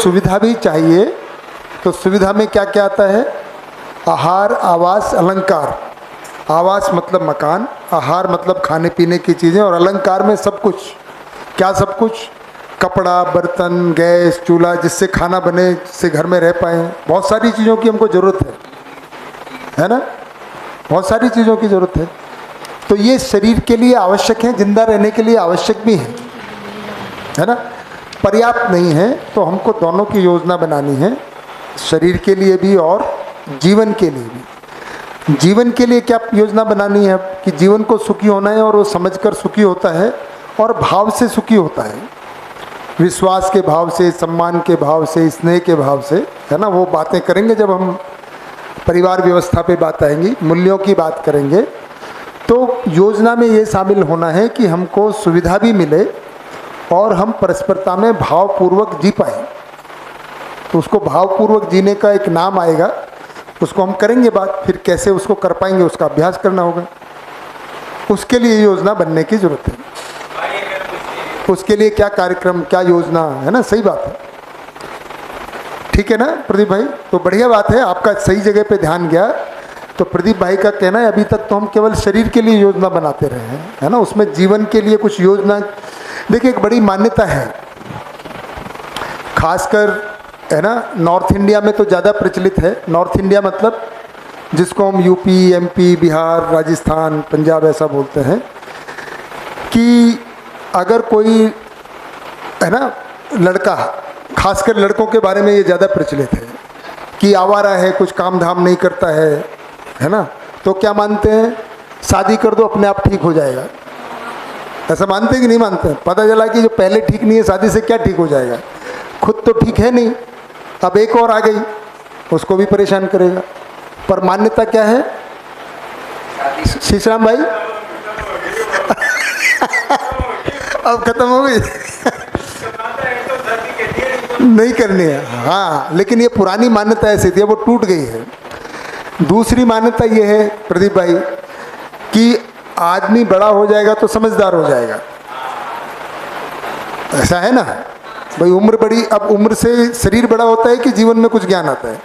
सुविधा भी चाहिए, तो सुविधा में क्या क्या आता है? आहार, आवास, अलंकार। आवास मतलब मकान, आहार मतलब खाने पीने की चीज़ें, और अलंकार में सब कुछ। क्या सब कुछ? कपड़ा, बर्तन, गैस, चूल्हा, जिससे खाना बने, जिससे घर में रह पाएँ। बहुत सारी चीज़ों की हमको ज़रूरत है ना? बहुत सारी चीज़ों की ज़रूरत है। तो ये शरीर के लिए आवश्यक है, जिंदा रहने के लिए आवश्यक भी है ना? पर्याप्त नहीं है, तो हमको दोनों की योजना बनानी है, शरीर के लिए भी और जीवन के लिए भी। जीवन के लिए क्या योजना बनानी है? कि जीवन को सुखी होना है, और वो समझकर सुखी होता है और भाव से सुखी होता है, विश्वास के भाव से, सम्मान के भाव से, स्नेह के भाव से, है ना? वो बातें करेंगे जब हम परिवार व्यवस्था पे बात आएंगी, मूल्यों की बात करेंगे। तो योजना में ये शामिल होना है कि हमको सुविधा भी मिले और हम परस्परता में भावपूर्वक जी पाएँ। तो उसको भावपूर्वक जीने का एक नाम आएगा, उसको हम करेंगे बात। फिर कैसे उसको कर पाएंगे, उसका अभ्यास करना होगा। उसके लिए योजना बनने की जरूरत है। उसके लिए क्या कार्यक्रम, क्या योजना, है ना? सही बात है। ठीक है ना प्रदीप भाई? तो बढ़िया बात है, आपका सही जगह पे ध्यान गया। तो प्रदीप भाई का कहना है अभी तक तो हम केवल शरीर के लिए योजना बनाते रहे हैं, है ना? उसमें जीवन के लिए कुछ योजना। देखिए, एक बड़ी मान्यता है, खासकर, है ना, नॉर्थ इंडिया में तो ज़्यादा प्रचलित है। नॉर्थ इंडिया मतलब जिसको हम यूपी, एमपी, बिहार, राजस्थान, पंजाब ऐसा बोलते हैं, कि अगर कोई, है ना, लड़का, खासकर लड़कों के बारे में ये ज़्यादा प्रचलित है कि आवारा है, कुछ काम धाम नहीं करता है ना? तो क्या मानते हैं? शादी कर दो, अपने आप ठीक हो जाएगा। ऐसा मानते हैं कि नहीं मानते हैं? पता चला कि जो पहले ठीक नहीं है, शादी से क्या ठीक हो जाएगा? खुद तो ठीक है नहीं, अब एक और आ गई, उसको भी परेशान करेगा। पर मान्यता क्या है शीशराम भाई? अब खत्म हो गई। नहीं करनी है, हाँ। लेकिन ये पुरानी मान्यता ऐसी थी, वो टूट गई है। दूसरी मान्यता ये है प्रदीप भाई कि आदमी बड़ा हो जाएगा तो समझदार हो जाएगा। ऐसा है ना भाई? उम्र बड़ी, अब उम्र से शरीर बड़ा होता है कि जीवन में कुछ ज्ञान आता है?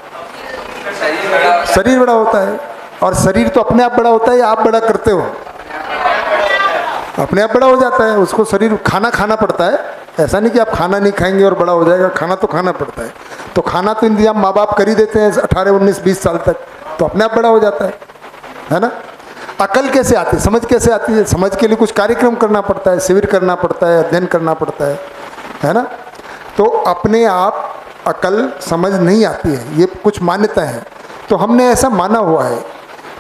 शरीर बड़ा होता है। और शरीर तो अपने आप बड़ा होता है या आप बड़ा करते हो? अपने आप बड़ा हो जाता है। उसको शरीर खाना खाना पड़ता है। ऐसा नहीं कि आप खाना नहीं खाएंगे और बड़ा हो जाएगा, खाना तो खाना पड़ता है। तो खाना तो इंतजाम माँ बाप कर ही देते हैं 18, 19, 20 साल तक, तो अपने आप बड़ा हो जाता है ना? अकल कैसे आती है, समझ कैसे आती है? समझ के लिए कुछ कार्यक्रम करना पड़ता है, शिविर करना पड़ता है, अध्ययन करना पड़ता है ना? तो अपने आप अकल समझ नहीं आती है, ये कुछ मान्यता है। तो हमने ऐसा माना हुआ है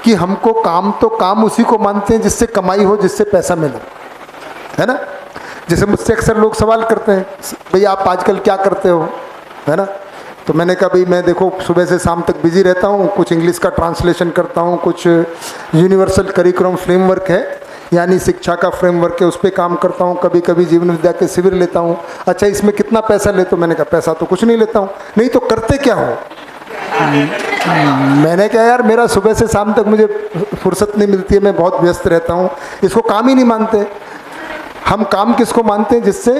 कि हमको काम, तो काम उसी को मानते हैं जिससे कमाई हो, जिससे पैसा मिले, है ना? जैसे मुझसे अक्सर लोग सवाल करते हैं, भैया आप आजकल क्या करते हो, है ना? तो मैंने कहा भाई मैं देखो सुबह से शाम तक बिजी रहता हूँ, कुछ इंग्लिश का ट्रांसलेशन करता हूँ, कुछ यूनिवर्सल करिकुलम फ्रेमवर्क है, यानी शिक्षा का फ्रेमवर्क है, उस पर काम करता हूँ, कभी कभी जीवन विद्या के शिविर लेता हूँ। अच्छा, इसमें कितना पैसा लेते हो? मैंने कहा पैसा तो कुछ नहीं लेता हूँ। नहीं तो करते क्या हो? मैंने कहा यार मेरा सुबह से शाम तक मुझे फुर्सत नहीं मिलती है, मैं बहुत व्यस्त रहता हूँ। इसको काम ही नहीं मानते हम। काम किसको मानते हैं? जिससे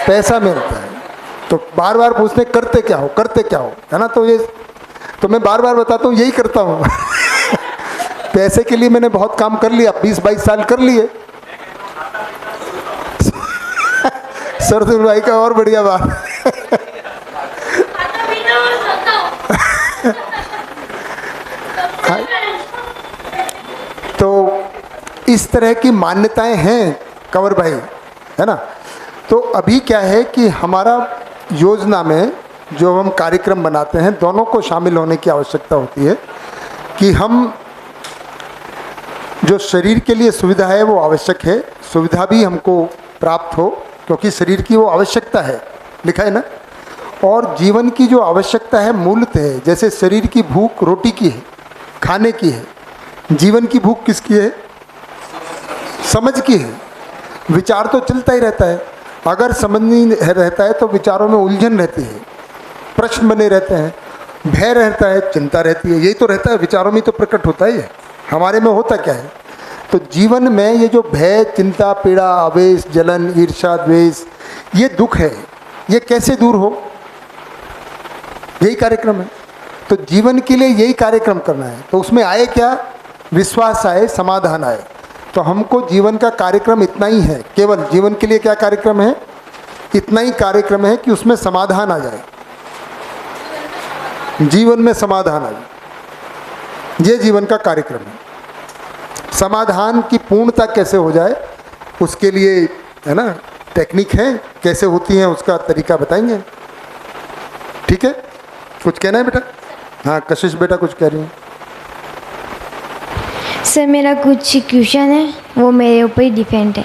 पैसा मिलता है। तो बार बार पूछते हैं करते क्या हो, करते क्या हो, है ना? तो ये तो मैं बार बार बताता हूँ यही करता हूँ। पैसे के लिए मैंने बहुत काम कर लिया, 20-22 साल कर लिए। सरदुल भाई का और बढ़िया बात। तो इस तरह की मान्यताएं हैं कंवर भाई, है ना? तो अभी क्या है कि हमारा योजना में जो हम कार्यक्रम बनाते हैं, दोनों को शामिल होने की आवश्यकता होती है कि हम जो शरीर के लिए सुविधा है वो आवश्यक है, सुविधा भी हमको प्राप्त हो, क्योंकि शरीर की वो आवश्यकता है, लिखा है ना? और जीवन की जो आवश्यकता है मूलतः है, जैसे शरीर की भूख रोटी की है, खाने की है, जीवन की भूख किसकी है? समझ की है। विचार तो चलता ही रहता है, अगर समझ नहीं रहता है तो विचारों में उलझन रहती है, प्रश्न बने रहते हैं, भय रहता है, चिंता रहती है, यही तो रहता है, विचारों में तो प्रकट होता है। ये हमारे में होता क्या है? तो जीवन में ये जो भय, चिंता, पीड़ा, आवेश, जलन, ईर्ष्या, द्वेष, ये दुख है, ये कैसे दूर हो? यही कार्यक्रम है। तो जीवन के लिए यही कार्यक्रम करना है। तो उसमें आए क्या? विश्वास आए, समाधान आए। तो हमको जीवन का कार्यक्रम इतना ही है, केवल जीवन के लिए क्या कार्यक्रम है? इतना ही कार्यक्रम है कि उसमें समाधान आ जाए, जीवन में समाधान आ जाए। ये जीवन का कार्यक्रम है। समाधान की पूर्णता कैसे हो जाए, उसके लिए है ना टेक्निक है, कैसे होती है उसका तरीका बताएंगे। ठीक है, कुछ कहना है बेटा? हाँ कशिश बेटा कुछ कह रही हैं। सर मेरा कुछ क्वेश्चन है, वो मेरे ऊपर ही डिपेंड है।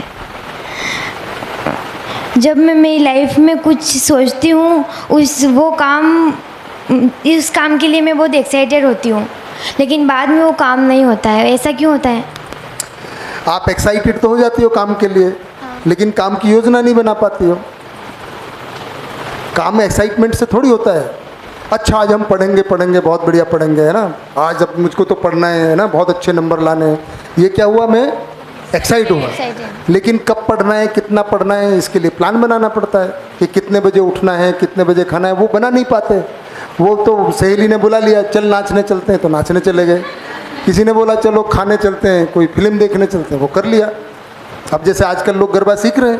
जब मैं मेरी लाइफ में कुछ सोचती हूँ, उस काम के लिए मैं बहुत एक्साइटेड होती हूँ, लेकिन बाद में वो काम नहीं होता है। ऐसा क्यों होता है? आप एक्साइटेड तो हो जाती हो काम के लिए, लेकिन काम की योजना नहीं बना पाती हो। काम में एक्साइटमेंट से थोड़ी होता है। अच्छा आज हम पढ़ेंगे बहुत बढ़िया पढ़ेंगे, है ना, आज अब मुझको तो पढ़ना है ना, बहुत अच्छे नंबर लाने हैं। ये क्या हुआ? मैं एक्साइट हुआ। लेकिन कब पढ़ना है, कितना पढ़ना है, इसके लिए प्लान बनाना पड़ता है कि कितने बजे उठना है, कितने बजे खाना है। वो बना नहीं पाते। वो तो सहेली ने बुला लिया, चल नाचने चलते हैं, तो नाचने चले गए। किसी ने बोला चलो खाने चलते हैं, कोई फिल्म देखने चलते हैं, वो कर लिया। अब जैसे आजकल लोग गरबा सीख रहे हैं,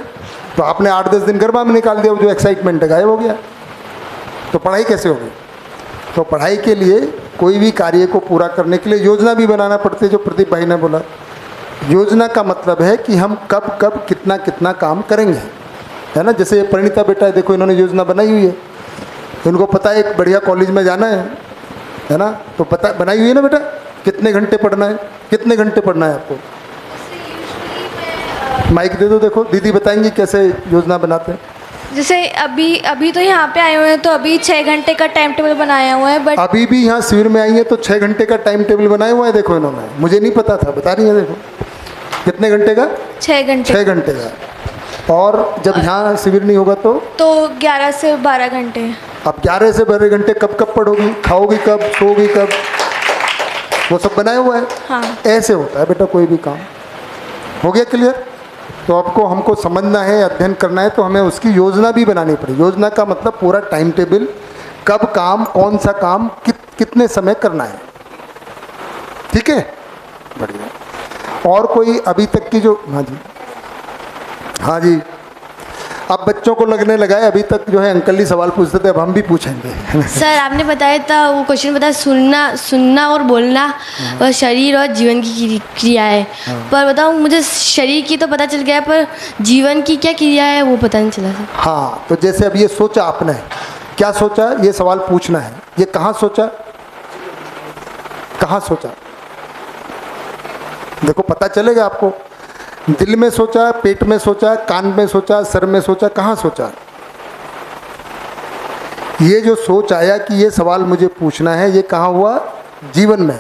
तो आपने 8-10 दिन गरबा में निकाल दिया, वो जो एक्साइटमेंट है गायब हो गया। तो पढ़ाई कैसे होगी? तो पढ़ाई के लिए, कोई भी कार्य को पूरा करने के लिए योजना भी बनाना पड़ती है। जो प्रदीप भाई ने बोला, योजना का मतलब है कि हम कब कब कितना कितना काम करेंगे, है ना। जैसे परिणीता बेटा है, देखो इन्होंने योजना बनाई हुई है। इनको पता है एक बढ़िया कॉलेज में जाना है ना, तो पता बनाई हुई है ना बेटा, कितने घंटे पढ़ना है, कितने घंटे पढ़ना है आपको। माइक दे दो, देखो दीदी बताएंगी कैसे योजना बनाते हैं। जैसे अभी तो यहाँ पे आए हुए हैं, तो अभी 6 घंटे का टाइम टेबल बनाया हुआ है। बट अभी भी यहाँ शिविर में आई है तो 6 घंटे का टाइम टेबल बनाया हुआ है। देखो इन्होंने, मुझे नहीं पता था, बता रही है। देखो कितने घंटे का? 6 घंटे। 6 घंटे का। और जब यहाँ शिविर नहीं होगा तो 11 से 12 घंटे। अब 11 से 12 घंटे कब पढ़ोगी, खाओगी कब, सोओगी कब, वो सब बनाया हुआ है। हाँ। ऐसे होता है बेटा कोई भी काम। हो गया क्लियर? तो आपको हमको समझना है, अध्ययन करना है, तो हमें उसकी योजना भी बनानी पड़ेगी। योजना का मतलब पूरा टाइम टेबल, कब काम, कौन सा काम, कितने समय करना है। ठीक है, बढ़िया। और कोई अभी तक की जो, हाँ जी, अब बच्चों को लगने लगा है, अभी तक जो है अंकल ही सवाल पूछते थे, अब हम भी पूछेंगे। सर आपने बताया था, वो क्वेश्चन बताया, सुनना और बोलना और शरीर और जीवन की क्रिया है। पर बताओ, मुझे शरीर की तो पता चल गया, पर जीवन की क्या क्रिया है वो पता नहीं चला सर। हाँ, तो जैसे अब ये सोचा आपने, क्या सोचा, ये सवाल पूछना है। ये कहाँ सोचा, कहाँ सोचा? देखो पता चलेगा आपको। दिल में सोचा, पेट में सोचा, कान में सोचा, सर में सोचा, कहाँ सोचा? ये जो सोच आया कि ये सवाल मुझे पूछना है, ये कहाँ हुआ? जीवन में।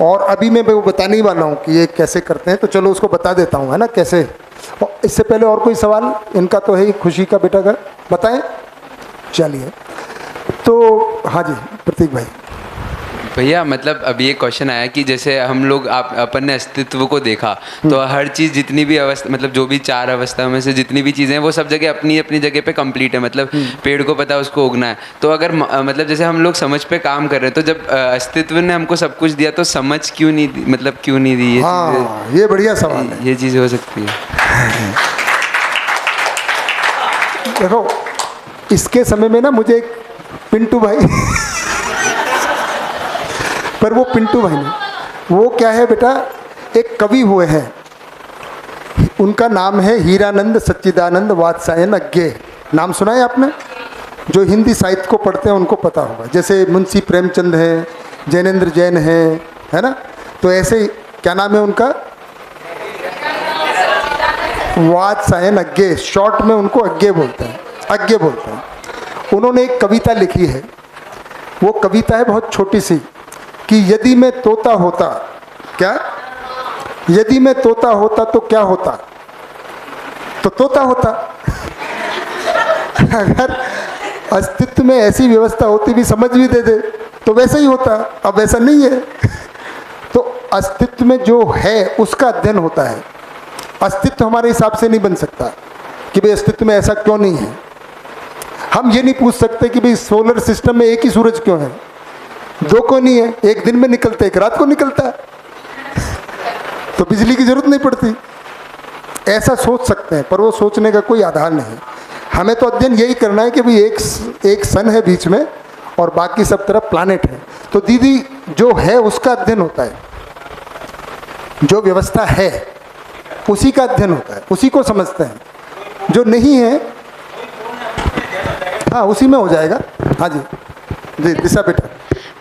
और अभी मैं वो बताने ही वाला हूँ कि ये कैसे करते हैं, तो चलो उसको बता देता हूँ, है ना, कैसे। और इससे पहले और कोई सवाल? इनका तो है ही, खुशी का बेटा का, बताएं। चलिए, तो हाँ जी प्रतीक भाई। भैया मतलब अभी एक क्वेश्चन आया कि जैसे हम लोग अपन ने अस्तित्व को देखा, तो हर चीज़ जितनी भी अवस्था, मतलब जो भी 4 अवस्थाओं में से जितनी भी चीज़ें हैं, वो सब जगह अपनी अपनी जगह पे कंप्लीट है। मतलब पेड़ को पता है उसको उगना है। तो अगर मतलब जैसे हम लोग समझ पे काम कर रहे हैं, तो जब अस्तित्व ने हमको सब कुछ दिया, तो समझ क्यों नहीं दी, मतलब क्यों नहीं दी? हाँ, ये बढ़िया सवाल है। ये चीज़ हो सकती है। देखो इसके समय में ना मुझे एक पिंटू भाई पर वो पिंटू भाई नहीं, वो क्या है बेटा, एक कवि हुए हैं, उनका नाम है हीरानंद सच्चिदानंद वात्सायन अज्ञे। नाम सुना है आपने? जो हिंदी साहित्य को पढ़ते हैं उनको पता होगा। जैसे मुंशी प्रेमचंद हैं, जैनेन्द्र जैन हैं, है ना। तो ऐसे ही क्या नाम है उनका? वात्सायन अज्ञे, शॉर्ट में उनको अज्ञे बोलते हैं, अज्ञे बोलते हैं। उन्होंने एक कविता लिखी है। वो कविता है बहुत छोटी सी, कि यदि मैं तोता होता, क्या, यदि मैं तोता होता तो क्या होता? तो तोता होता। अगर अस्तित्व में ऐसी व्यवस्था होती, भी समझ भी दे दे, तो वैसा ही होता। अब वैसा नहीं है। तो अस्तित्व में जो है उसका अध्ययन होता है। अस्तित्व हमारे हिसाब से नहीं बन सकता कि भाई अस्तित्व में ऐसा क्यों नहीं है। हम ये नहीं पूछ सकते कि भाई सोलर सिस्टम में एक ही सूरज क्यों है, दो क्यों नहीं है, एक दिन में निकलता है एक रात को निकलता है, तो बिजली की जरूरत नहीं पड़ती। ऐसा सोच सकते हैं, पर वो सोचने का कोई आधार नहीं। हमें तो अध्ययन यही करना है कि भाई एक सन है बीच में और बाकी सब तरफ प्लानेट है। तो दीदी जो है उसका अध्ययन होता है, जो व्यवस्था है उसी का अध्ययन होता है, उसी को समझते हैं। जो नहीं है हाँ उसी में हो जाएगा। हाँ जी जी दिशा बेटा।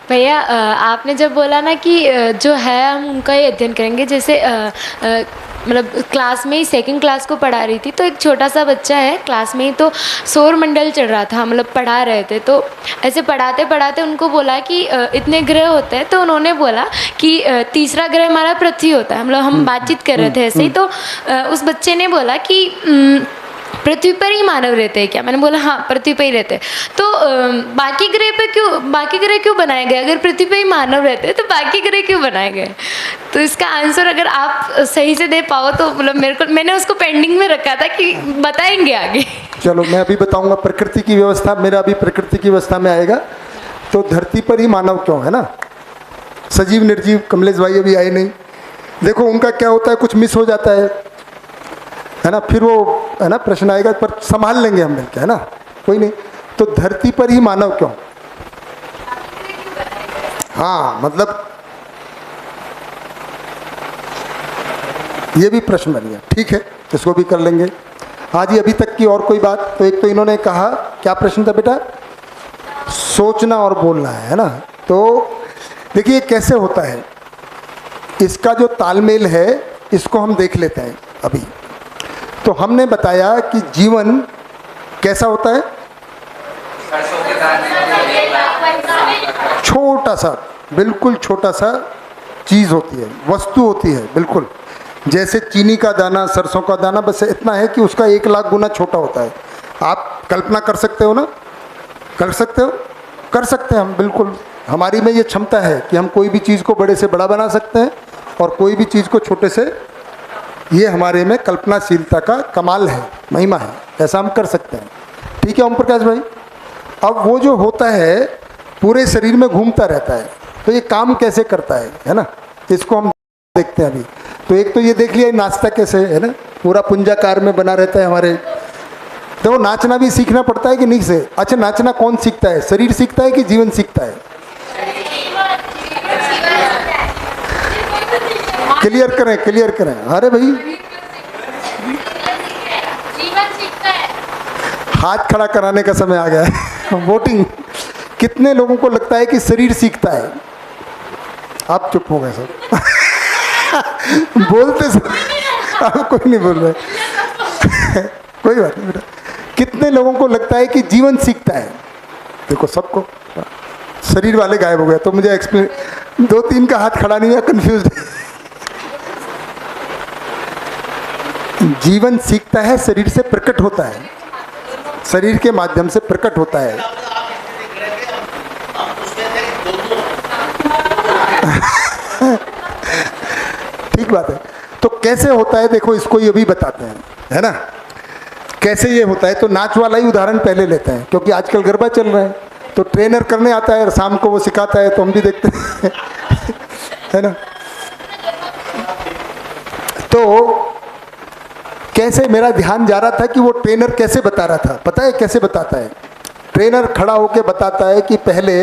भैया आपने जब बोला ना कि जो है हम उनका ही अध्ययन करेंगे, जैसे मतलब क्लास में ही सेकंड क्लास को पढ़ा रही थी, तो एक छोटा सा बच्चा है क्लास में ही, तो सौर मंडल चढ़ रहा था, मतलब पढ़ा रहे थे, तो ऐसे पढ़ाते पढ़ाते उनको बोला कि इतने ग्रह होते हैं, तो उन्होंने बोला कि तीसरा ग्रह हमारा पृथ्वी होता है, मतलब हम बातचीत कर रहे थे ऐसे ही, तो उस बच्चे ने बोला कि पृथ्वी पर ही मानव रहते हैं क्या? मैंने बोला हाँ पृथ्वी पर ही रहते हैं। तो बाकी ग्रह क्यों बनाए गए? अगर पृथ्वी पर ही मानव रहते हैं तो बाकी ग्रह क्यों बनाए गए? तो इसका आंसर अगर आप सही से दे पाओ तो मतलब मैंने उसको पेंडिंग में रखा था कि बताएंगे आगे। चलो मैं अभी बताऊंगा प्रकृति की व्यवस्था, मेरा अभी प्रकृति की व्यवस्था में आएगा। तो धरती पर ही मानव क्यों है ना, सजीव निर्जीव, कमलेश भाई अभी आए नहीं। देखो उनका क्या होता है, कुछ मिस हो जाता है ना, फिर वो है ना प्रश्न आएगा, पर संभाल लेंगे हम मिलकर, है ना, कोई नहीं। तो धरती पर ही मानव क्यों? हाँ मतलब ये भी प्रश्न बन गया, ठीक है इसको भी कर लेंगे। हाँ जी अभी तक की और कोई बात? तो एक तो इन्होंने कहा, क्या प्रश्न था बेटा? सोचना और बोलना है ना। तो देखिए कैसे होता है, इसका जो तालमेल है इसको हम देख लेते हैं अभी। तो हमने बताया कि जीवन कैसा होता है, छोटा सा, बिल्कुल छोटा सा चीज़ होती है, वस्तु होती है, बिल्कुल जैसे चीनी का दाना, सरसों का दाना, बस इतना है कि उसका 1,00,000 गुना छोटा होता है। आप कल्पना कर सकते हो ना, कर सकते हो, कर सकते हैं हम, बिल्कुल हमारी में ये क्षमता है कि हम कोई भी चीज़ को बड़े से बड़ा बना सकते हैं और कोई भी चीज़ को छोटे से, ये हमारे में कल्पनाशीलता का कमाल है, महिमा है, ऐसा हम कर सकते हैं। ठीक है ओम प्रकाश भाई। अब वो जो होता है पूरे शरीर में घूमता रहता है, तो ये काम कैसे करता है ना, इसको हम देखते हैं अभी। तो एक तो ये देख लिया नाचता कैसे है ना, पूरा पुंजाकार में बना रहता है हमारे। तो वो नाचना भी सीखना पड़ता है कि नहीं से? अच्छा नाचना कौन सीखता है, शरीर सीखता है कि जीवन सीखता है? क्लियर करें, क्लियर करें। अरे भाई हाथ खड़ा कराने का समय आ गया है। वोटिंग, कितने लोगों को लगता है कि शरीर सीखता है? आप चुप हो गए सब। बोलते सब, आप कोई नहीं बोल रहे। कोई बात नहीं बेटा। कितने लोगों को लगता है कि जीवन सीखता है? देखो सबको, शरीर वाले गायब हो गए, तो मुझे एक्सप्लेन, 2-3 का हाथ खड़ा नहीं हुआ, कंफ्यूज। जीवन सीखता है, शरीर से प्रकट होता है, शरीर के माध्यम से प्रकट होता है। ठीक बात है। तो कैसे होता है देखो, इसको ये भी बताते हैं, है ना, कैसे ये होता है। तो नाच वाला ही उदाहरण पहले लेते हैं, क्योंकि आजकल गरबा चल रहा है, तो ट्रेनर करने आता है और शाम को वो सिखाता है, तो हम भी देखते हैं। है ना। तो कैसे मेरा ध्यान जा रहा था कि वो ट्रेनर कैसे बता रहा था, पता है कैसे बताता है? ट्रेनर खड़ा होके बताता है कि पहले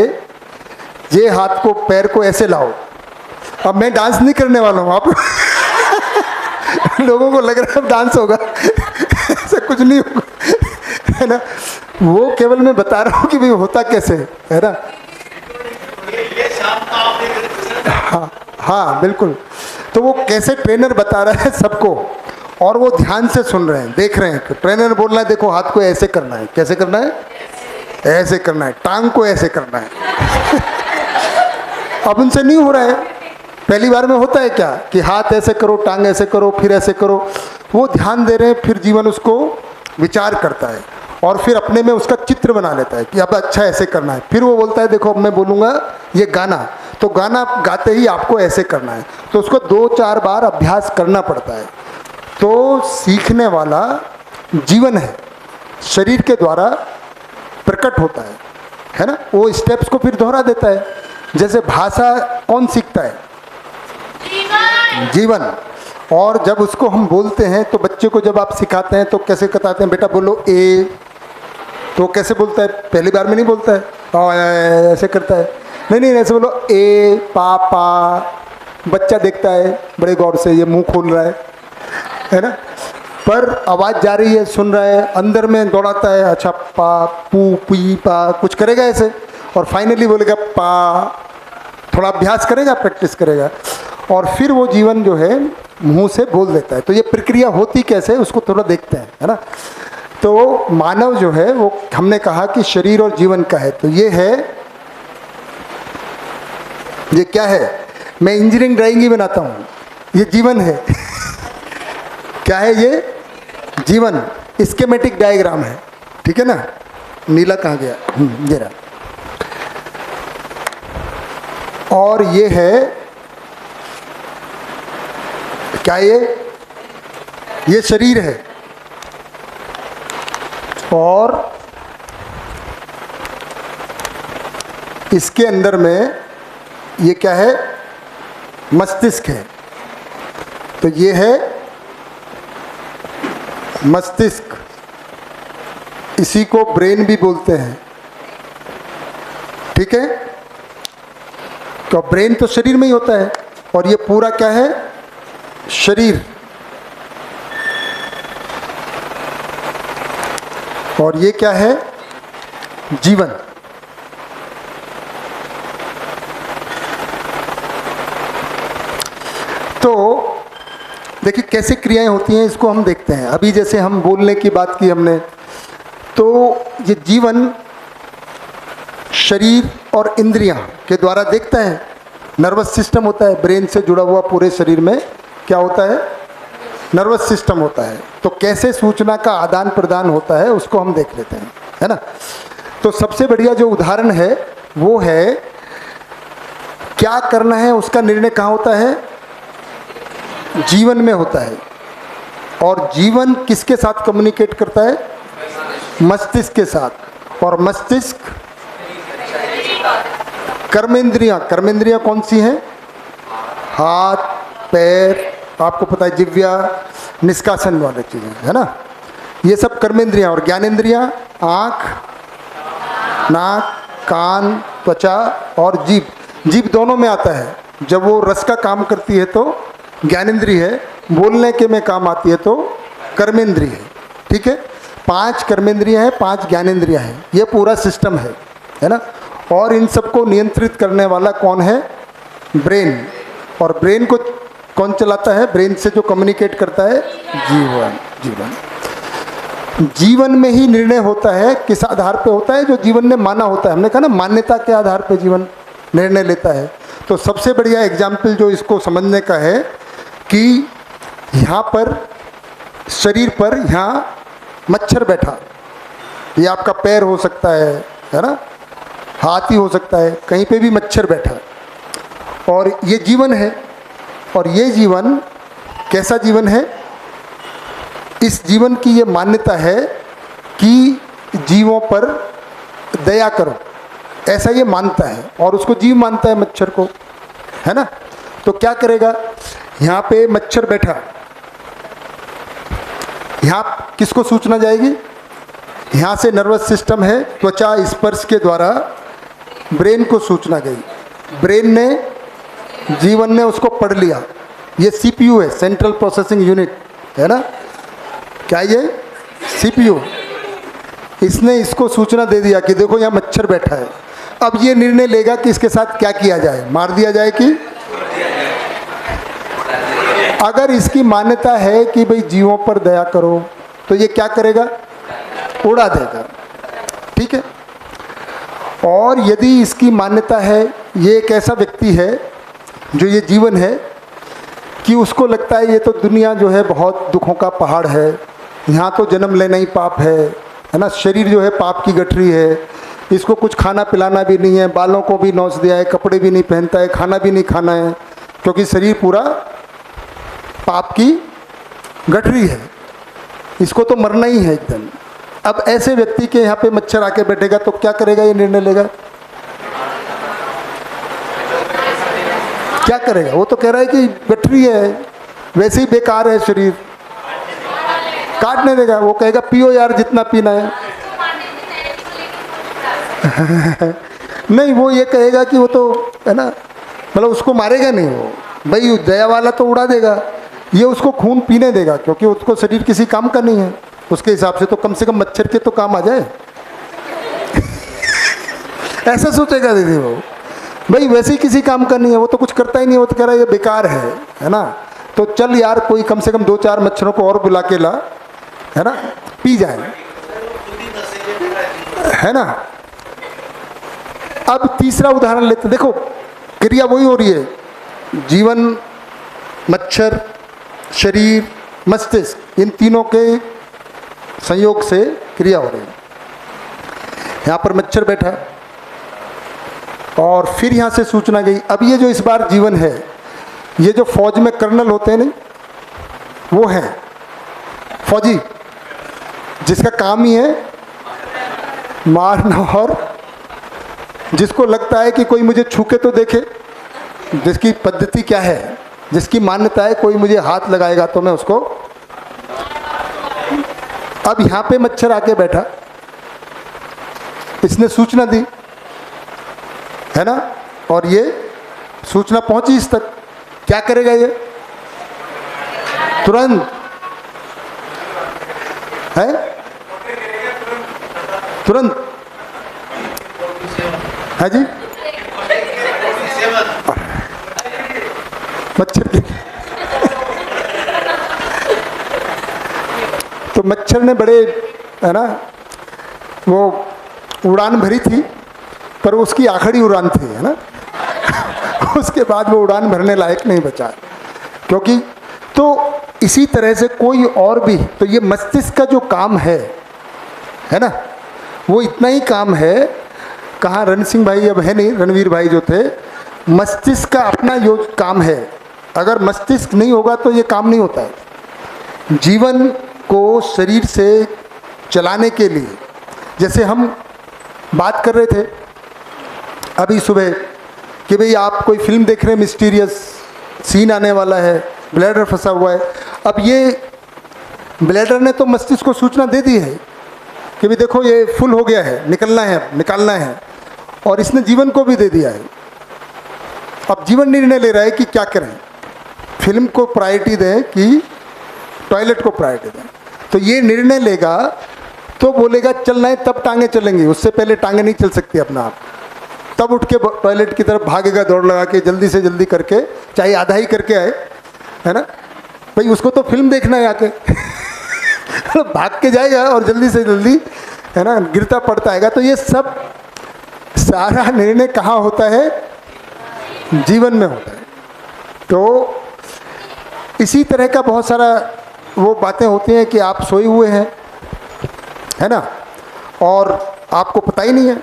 ये हाथ को, पैर को ऐसे लाओ। अब मैं डांस नहीं करने वाला हूँ, आप लोगों को लग रहा है अब डांस होगा। ऐसा कुछ नहीं होगा, है ना। वो केवल मैं बता रहा हूँ कि भाई होता कैसे है ना। हाँ हाँ बिल्कुल। तो वो कैसे ट्रेनर बता रहा है सबको, और वो ध्यान से सुन रहे हैं, देख रहे हैं। ट्रेनर बोल रहा है देखो हाथ को ऐसे करना है, कैसे करना है, ऐसे करना है, टांग को ऐसे करना है। अब उनसे नहीं हो रहा है। पहली बार में होता है क्या कि हाथ ऐसे करो, टांग ऐसे करो, फिर ऐसे करो। वो ध्यान दे रहे हैं, फिर जीवन उसको विचार करता है और फिर अपने में उसका चित्र बना लेता है कि अब अच्छा ऐसे करना है। फिर वो बोलता है देखो अब मैं बोलूँगा ये गाना, तो गाना गाते ही आपको ऐसे करना है। तो उसको 2-4 बार अभ्यास करना पड़ता है। तो सीखने वाला जीवन है, शरीर के द्वारा प्रकट होता है ना। वो स्टेप्स को फिर दोहरा देता है। जैसे भाषा कौन सीखता है? जीवन। और जब उसको हम बोलते हैं तो बच्चे को जब आप सिखाते हैं तो कैसे बताते हैं, बेटा बोलो ए, तो कैसे बोलता है? पहली बार में नहीं बोलता है ऐसे करता है, नहीं ऐसे बोलो ए पापा। बच्चा देखता है बड़े गौर से, ये मुंह खोल रहा है ना, पर आवाज़ जा रही है, सुन रहा है, अंदर में दौड़ाता है, अच्छा पा पू पी पा कुछ करेगा ऐसे, और फाइनली बोलेगा पा। थोड़ा अभ्यास करेगा, प्रैक्टिस करेगा, और फिर वो जीवन जो है मुंह से बोल देता है। तो ये प्रक्रिया होती कैसे, उसको थोड़ा देखते हैं, है ना। तो मानव जो है वो हमने कहा कि शरीर और जीवन का है। तो ये है, ये क्या है? मैं इंजीनियरिंग ड्राइंग ही बनाता हूँ, ये जीवन है। क्या है ये? जीवन। स्कीमेटिक डायग्राम है, ठीक है ना। नीला कहाँ गया? ये रहा। और ये है क्या? ये शरीर है, और इसके अंदर में ये क्या है? मस्तिष्क है। तो ये है मस्तिष्क, इसी को ब्रेन भी बोलते हैं, ठीक है। तो ब्रेन तो शरीर में ही होता है, और ये पूरा क्या है? शरीर। और ये क्या है? जीवन। तो देखिए कैसे क्रियाएं होती हैं, इसको हम देखते हैं। अभी जैसे हम बोलने की बात की हमने, तो ये जीवन शरीर और इंद्रियां के द्वारा देखता है। नर्वस सिस्टम होता है, ब्रेन से जुड़ा हुआ पूरे शरीर में क्या होता है? नर्वस सिस्टम होता है। तो कैसे सूचना का आदान प्रदान होता है उसको हम देख लेते हैं, है ना। तो सबसे बढ़िया जो उदाहरण है वो है, क्या करना है उसका निर्णय कहाँ होता है? जीवन में होता है। और जीवन किसके साथ कम्युनिकेट करता है? मस्तिष्क के साथ। और मस्तिष्क कर्मेंद्रियां, कर्मेंद्रियां कौन सी हैं? हाथ, पैर, आपको पता है जिह्वा, निष्कासन वाली चीज़ें, है ना। ये सब कर्मेंद्रियां। और ज्ञानेंद्रियां आँख, नाक, कान, त्वचा और जीभ। जीभ दोनों में आता है। जब वो रस का काम करती है तो ज्ञानेंद्रिय है, बोलने के में काम आती है तो कर्मेंद्रिय है, ठीक है। 5 कर्मेंद्रियां हैं, 5 ज्ञानेंद्रियां हैं। ये पूरा सिस्टम है ना। और इन सबको नियंत्रित करने वाला कौन है? ब्रेन। और ब्रेन को कौन चलाता है? ब्रेन से जो कम्युनिकेट करता है जीवन। जीवन में ही निर्णय होता है। किस आधार पे होता है? जो जीवन ने माना होता है। हमने कहा ना, मान्यता के आधार पे जीवन निर्णय लेता है। तो सबसे बढ़िया एग्जाम्पल जो इसको समझने का है कि यहाँ पर शरीर पर यहाँ मच्छर बैठा, ये आपका पैर हो सकता है ना, हाथ ही हो सकता है, कहीं पे भी मच्छर बैठा, और ये जीवन है। और ये जीवन कैसा जीवन है? इस जीवन की ये मान्यता है कि जीवों पर दया करो, ऐसा ये मानता है। और उसको जीव मानता है मच्छर को, है ना। तो क्या करेगा? यहाँ पे मच्छर बैठा, यहाँ किसको सूचना जाएगी? यहाँ से नर्वस सिस्टम है, त्वचा स्पर्श के द्वारा ब्रेन को सूचना गई। ब्रेन ने, जीवन ने उसको पढ़ लिया। ये सीपीयू है, सेंट्रल प्रोसेसिंग यूनिट, है ना। क्या ये? सीपीयू। इसने इसको सूचना दे दिया कि देखो यहाँ मच्छर बैठा है। अब ये निर्णय लेगा कि इसके साथ क्या किया जाए, मार दिया जाए कि। अगर इसकी मान्यता है कि भाई जीवों पर दया करो, तो ये क्या करेगा? उड़ा देगा, ठीक है। और यदि इसकी मान्यता है, ये एक ऐसा व्यक्ति है जो ये जीवन है कि उसको लगता है ये तो दुनिया जो है बहुत दुखों का पहाड़ है, यहाँ तो जन्म लेना ही पाप है ना। शरीर जो है पाप की गठरी है, इसको कुछ खाना पिलाना भी नहीं है, बालों को भी नोच दिया है, कपड़े भी नहीं पहनता है, खाना भी नहीं खाना है, क्योंकि शरीर पूरा पाप की गठरी है। इसको तो मरना ही है एकदम। अब ऐसे व्यक्ति के यहाँ पे मच्छर आके बैठेगा तो क्या करेगा, ये निर्णय लेगा, क्या करेगा? वो तो कह रहा है कि बैटरी है, वैसे ही बेकार है शरीर, काटने देगा। वो कहेगा पियो यार जितना पीना है। नहीं, वो ये कहेगा कि वो तो है ना, मतलब उसको मारेगा नहीं, वो भाई दया वाला तो उड़ा देगा, ये उसको खून पीने देगा, क्योंकि उसको शरीर किसी काम का नहीं है। उसके हिसाब से कम मच्छर के तो काम आ जाए। ऐसा सोचेगा दीदी वो, भाई वैसे ही किसी काम का नहीं है, वो तो कुछ करता ही नहीं, वो तो कह रहा है ये बेकार है ना, तो चल यार कोई कम से कम 2-4 मच्छरों को और बुला के ला, है ना, पी जाए, है ना। अब तीसरा उदाहरण लेते, देखो क्रिया वही हो रही है, जीवन, मच्छर, शरीर, मस्तिष्क, इन तीनों के संयोग से क्रिया हो रही है। यहाँ पर मच्छर बैठा और फिर यहाँ से सूचना गई। अब ये जो इस बार जीवन है, ये जो फौज में कर्नल होते हैं नहीं, वो हैं फौजी, जिसका काम ही है मारना, और जिसको लगता है कि कोई मुझे छू के तो देखे, जिसकी पद्धति क्या है, जिसकी मान्यता है कोई मुझे हाथ लगाएगा तो मैं उसको। अब यहाँ पे मच्छर आके बैठा, इसने सूचना दी, है ना, और ये सूचना पहुंची इस तक, क्या करेगा ये? तुरंत है, तुरंत है जी, मच्छर के तो मच्छर ने बड़े, है ना, वो उड़ान भरी थी, पर उसकी आखिरी उड़ान थी, है ना। उसके बाद वो उड़ान भरने लायक नहीं बचा, क्योंकि तो इसी तरह से कोई और भी, तो ये मस्तिष्क का जो काम है ना, वो इतना ही काम है। कहाँ रण सिंह भाई अब है नहीं, रणवीर भाई जो थे, मस्तिष्क का अपना जो काम है, अगर मस्तिष्क नहीं होगा तो ये काम नहीं होता है। जीवन को शरीर से चलाने के लिए, जैसे हम बात कर रहे थे अभी सुबह कि भाई आप कोई फिल्म देख रहे हैं, मिस्टीरियस सीन आने वाला है, ब्लैडर फंसा हुआ है। अब ये ब्लैडर ने तो मस्तिष्क को सूचना दे दी है कि भाई देखो ये फुल हो गया है, निकलना है, निकालना है, और इसने जीवन को भी दे दिया है। अब जीवन निर्णय ले रहा है कि क्या करें, फिल्म को प्रायोरिटी दें कि टॉयलेट को प्रायोरिटी दें। तो ये निर्णय लेगा तो बोलेगा चलना है तब टांगे चलेंगी, उससे पहले टांगे नहीं चल सकती अपना आप। तब उठ के टॉयलेट की तरफ भागेगा, दौड़ लगा के जल्दी से जल्दी करके, चाहे आधा ही करके आए, है ना, भाई उसको तो फिल्म देखना है आके। भाग के जाएगा और जल्दी से जल्दी, है ना, गिरता पड़ता आएगा। तो ये सब सारा निर्णय कहाँ होता है? जीवन में होता है। तो इसी तरह का बहुत सारा वो बातें होती हैं कि आप सोए हुए हैं, है ना, और आपको पता ही नहीं है,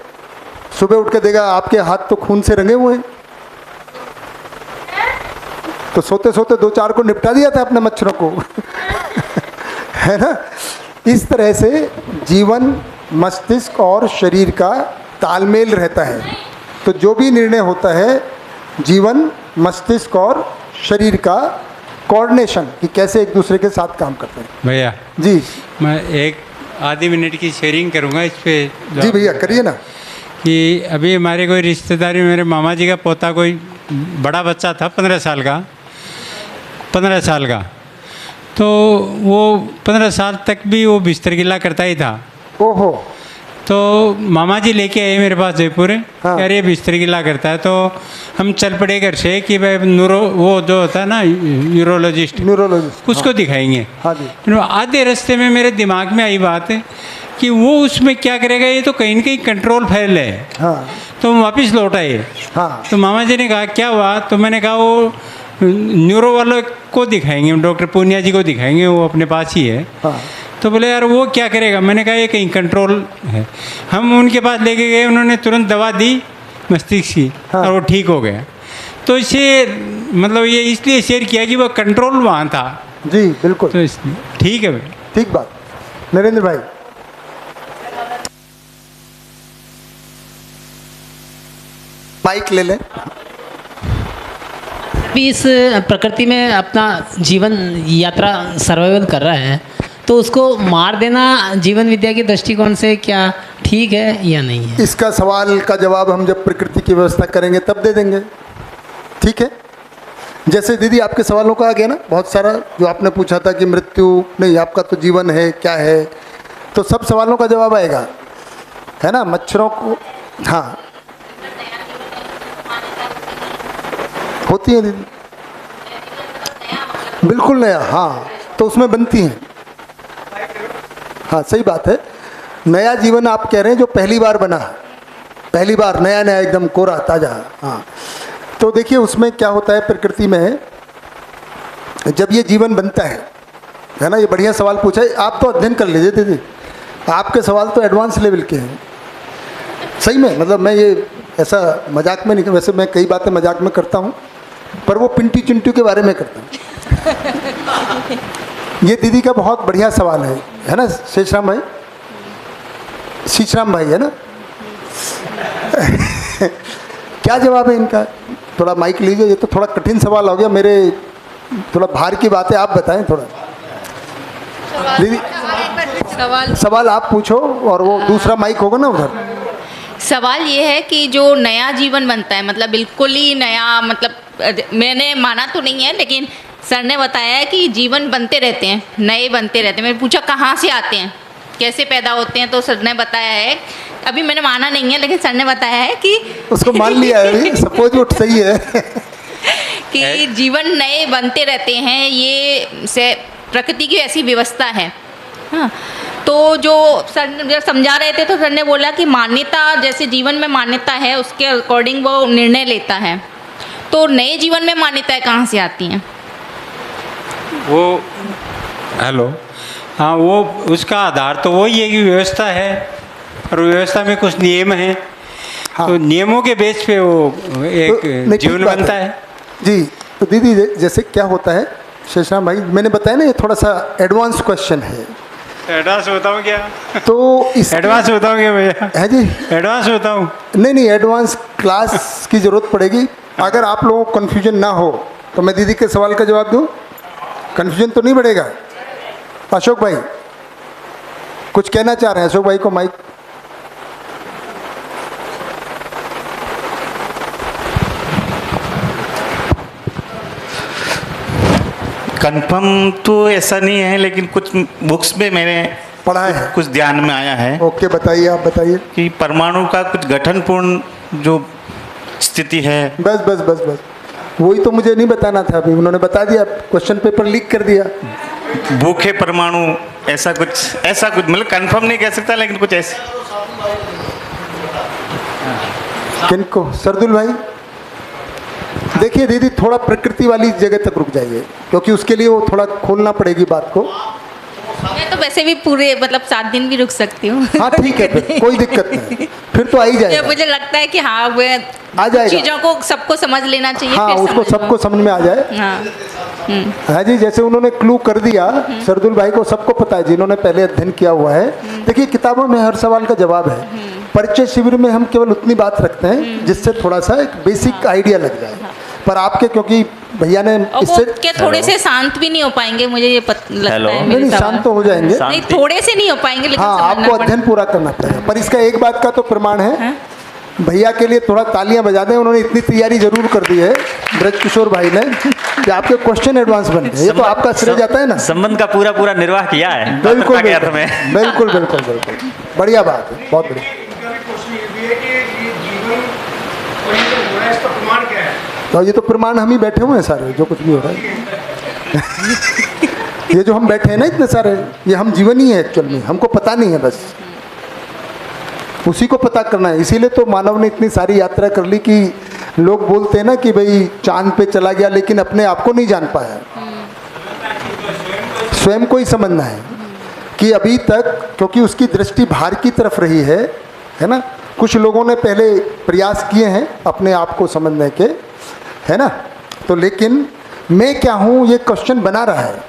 सुबह उठ के देगा आपके हाथ तो खून से रंगे हुए हैं, तो सोते सोते 2-4 को निपटा दिया था अपने मच्छरों को। है ना। इस तरह से जीवन, मस्तिष्क और शरीर का तालमेल रहता है। तो जो भी निर्णय होता है जीवन, मस्तिष्क और शरीर का कोऑर्डिनेशन, कि कैसे एक दूसरे के साथ काम करते हैं। भैया जी, मैं एक आधी मिनट की शेयरिंग करूंगा इस पे। जी भैया करिए ना। कि अभी हमारे कोई रिश्तेदारी, मेरे मामा जी का पोता कोई बड़ा बच्चा था, 15 साल का, तो वो 15 साल तक भी वो बिस्तर गिला करता ही था। ओहो। तो मामा जी लेके आए मेरे पास जयपुर। हाँ। यार ये बिस्तर गिला करता है, तो हम चल पड़े घर से कि भाई वो जो होता है ना न्यूरोलॉजिस्ट, उसको दिखाएंगे। हाँ जी। तो आधे रास्ते में मेरे दिमाग में आई बात है कि वो उसमें क्या करेगा, ये तो कहीं न कहीं कंट्रोल फेल है। हाँ। तो हम वापस लौट आए। हाँ। तो मामा जी ने कहा क्या हुआ, तो मैंने कहा वो न्यूरो वालों को दिखाएंगे, डॉक्टर पूनिया जी को दिखाएंगे, वो अपने पास ही है। हाँ। तो बोले यार वो क्या करेगा, मैंने कहा ये कहीं कंट्रोल है। हम उनके पास लेके गए, उन्होंने तुरंत दवा दी मस्तिष्क की। हाँ। और वो ठीक हो गया। तो इसे मतलब ये इसलिए शेयर किया कि वो कंट्रोल वहाँ था। जी बिल्कुल। तो इसलिए ठीक है भाई। ठीक बात। नरेंद्र भाई। माइक ले लें। भी इस प्रकृति में अपना जीवन यात्रा सर्वाइवल कर रहा है, तो उसको मार देना जीवन विद्या की दृष्टिकोण से क्या ठीक है या नहीं है? इसका सवाल का जवाब हम जब प्रकृति की व्यवस्था करेंगे तब दे देंगे, ठीक है। जैसे दीदी आपके सवालों का आ गया ना बहुत सारा, जो आपने पूछा था कि मृत्यु नहीं, आपका तो जीवन है, क्या है, तो सब सवालों का जवाब आएगा, है ना। मच्छरों को, हाँ होती है दीदी, बिल्कुल नया, हाँ तो उसमें बनती हैं, हाँ सही बात है। नया जीवन आप कह रहे हैं जो पहली बार बना, पहली बार नया नया एकदम कोरा ताज़ा, हाँ। तो देखिए उसमें क्या होता है प्रकृति में, जब ये जीवन बनता है ना। ये बढ़िया सवाल पूछा है, आप तो अध्ययन कर लीजिए दीदी, आपके सवाल तो एडवांस लेवल के हैं सही में। मतलब मैं ये ऐसा मजाक में नहीं, वैसे मैं कई बातें मजाक में करता हूँ, पर वो पिंटू चिंटू के बारे में करता हूँ। ये दीदी का बहुत बढ़िया सवाल है ना शेषराम भाई, शीशराम भाई है ना। क्या जवाब है इनका? थोड़ा माइक लीजिए, ये तो थोड़ा कठिन सवाल हो गया मेरे, थोड़ा भार की बात है, आप बताएं थोड़ा दीदी। सवाल आप पूछो, और वो दूसरा माइक होगा ना उधर। सवाल ये है कि जो नया जीवन बनता है, मतलब बिल्कुल ही नया, मतलब मैंने माना तो नहीं है, लेकिन सर ने बताया है कि जीवन बनते रहते हैं, नए बनते रहते हैं। मैंने पूछा कहाँ से आते हैं, कैसे पैदा होते हैं, तो सर ने बताया है, अभी मैंने माना नहीं है, लेकिन सर ने बताया है कि उसको मान लिया है, सपोज वो सही है कि जीवन नए बनते रहते हैं, ये से प्रकृति की ऐसी व्यवस्था है। हाँ, तो जो सर जब समझा रहे थे तो सर ने बोला कि मान्यता, जैसे जीवन में मान्यता है उसके अकॉर्डिंग वो निर्णय लेता है, तो नए जीवन में मान्यताएं कहाँ से आती हैं? वो हेलो, हाँ वो उसका आधार तो वही है कि व्यवस्था है, और व्यवस्था में कुछ नियम हैं, हाँ। तो नियमों के बेस पे वो एक जीवन बनता है जी। तो दीदी जैसे क्या होता है शेषराम भाई, मैंने बताया ना ये थोड़ा सा एडवांस क्वेश्चन है। एडवांस बताऊँ क्या? तो इस एडवांस बताऊँ क्या भैया? है जी, एडवांस बताऊँ? नहीं एडवांस क्लास की ज़रूरत पड़ेगी। अगर आप लोगों को कन्फ्यूजन ना हो तो मैं दीदी के सवाल का जवाब दूँ, कन्फ्यूजन तो नहीं बढ़ेगा। अशोक भाई कुछ कहना चाह रहे हैं, अशोक भाई को माइक। कंफर्म तो ऐसा नहीं है, लेकिन कुछ बुक्स में मैंने पढ़ा है, कुछ ध्यान में आया है। ओके बताइए, आप बताइए। कि परमाणु का कुछ गठनपूर्ण जो स्थिति है, बस बस बस बस वही तो मुझे नहीं बताना था, अभी उन्होंने बता दिया, क्वेश्चन पेपर लीक कर दिया। भूखे परमाणु, ऐसा कुछ मतलब कंफर्म नहीं कह सकता, लेकिन कुछ ऐसे। किनको? सरदुल भाई देखिए दीदी थोड़ा प्रकृति वाली जगह तक रुक जाइए, क्योंकि उसके लिए वो थोड़ा खोलना पड़ेगी बात को। मैं तो वैसे भी पूरे मतलब 7 दिन भी रुक सकती हूँ। हाँ ठीक है, फिर कोई दिक्कत नहीं, फिर तो आ ही जाएगा। मुझे लगता है कि हाँ वो आ जाएगा, चीज़ों को सबको समझ लेना चाहिए। हाँ फिर उसको सबको समझ में आ जाए। हाँ हाँ जी, जैसे उन्होंने क्लू कर दिया, सरदुल भाई को सबको पता है जिन्होंने पहले अध्ययन किया हुआ है। देखिए किताबों में हर सवाल का जवाब है, परिचय शिविर में हम केवल उतनी बात रखते हैं जिससे थोड़ा सा एक बेसिक आइडिया लग जाए। पर आपके, क्योंकि भैया ने इससे के थोड़े से शांत भी नहीं हो पाएंगे, मुझे ये लगता है। नहीं शांत तो हो जाएंगे, नहीं थोड़े से नहीं हो पाएंगे, लेकिन हाँ आपको अध्ययन पूरा करना पड़ेगा। पर इसका एक बात का तो प्रमाण है, भैया के लिए थोड़ा तालियां बजा दें, उन्होंने इतनी तैयारी जरूर कर दी है ब्रज किशोर भाई ने कि आपके क्वेश्चन एडवांस बन गए। ये तो आपका श्रेय जाता है ना, संबंध का पूरा निर्वाह किया है। बिल्कुल बिल्कुल बिल्कुल बिल्कुल, बढ़िया बात है, बहुत बढ़िया। तो ये तो प्रमाण हम ही बैठे हुए हैं सारे, जो कुछ भी हो रहा है ये जो हम बैठे हैं ना इतने सारे, ये हम जीवन ही है एक्चुअल में, हमको पता नहीं है, बस उसी को पता करना है। इसीलिए तो मानव ने इतनी सारी यात्रा कर ली कि लोग बोलते हैं ना कि भाई चांद पे चला गया लेकिन अपने आप को नहीं जान पाया। स्वयं को ही समझना है कि अभी तक, क्योंकि उसकी दृष्टि बाहर की तरफ रही है ना। कुछ लोगों ने पहले प्रयास किए हैं अपने आप को समझने के, है ना, तो लेकिन मैं क्या हूँ ये क्वेश्चन बना रहा है।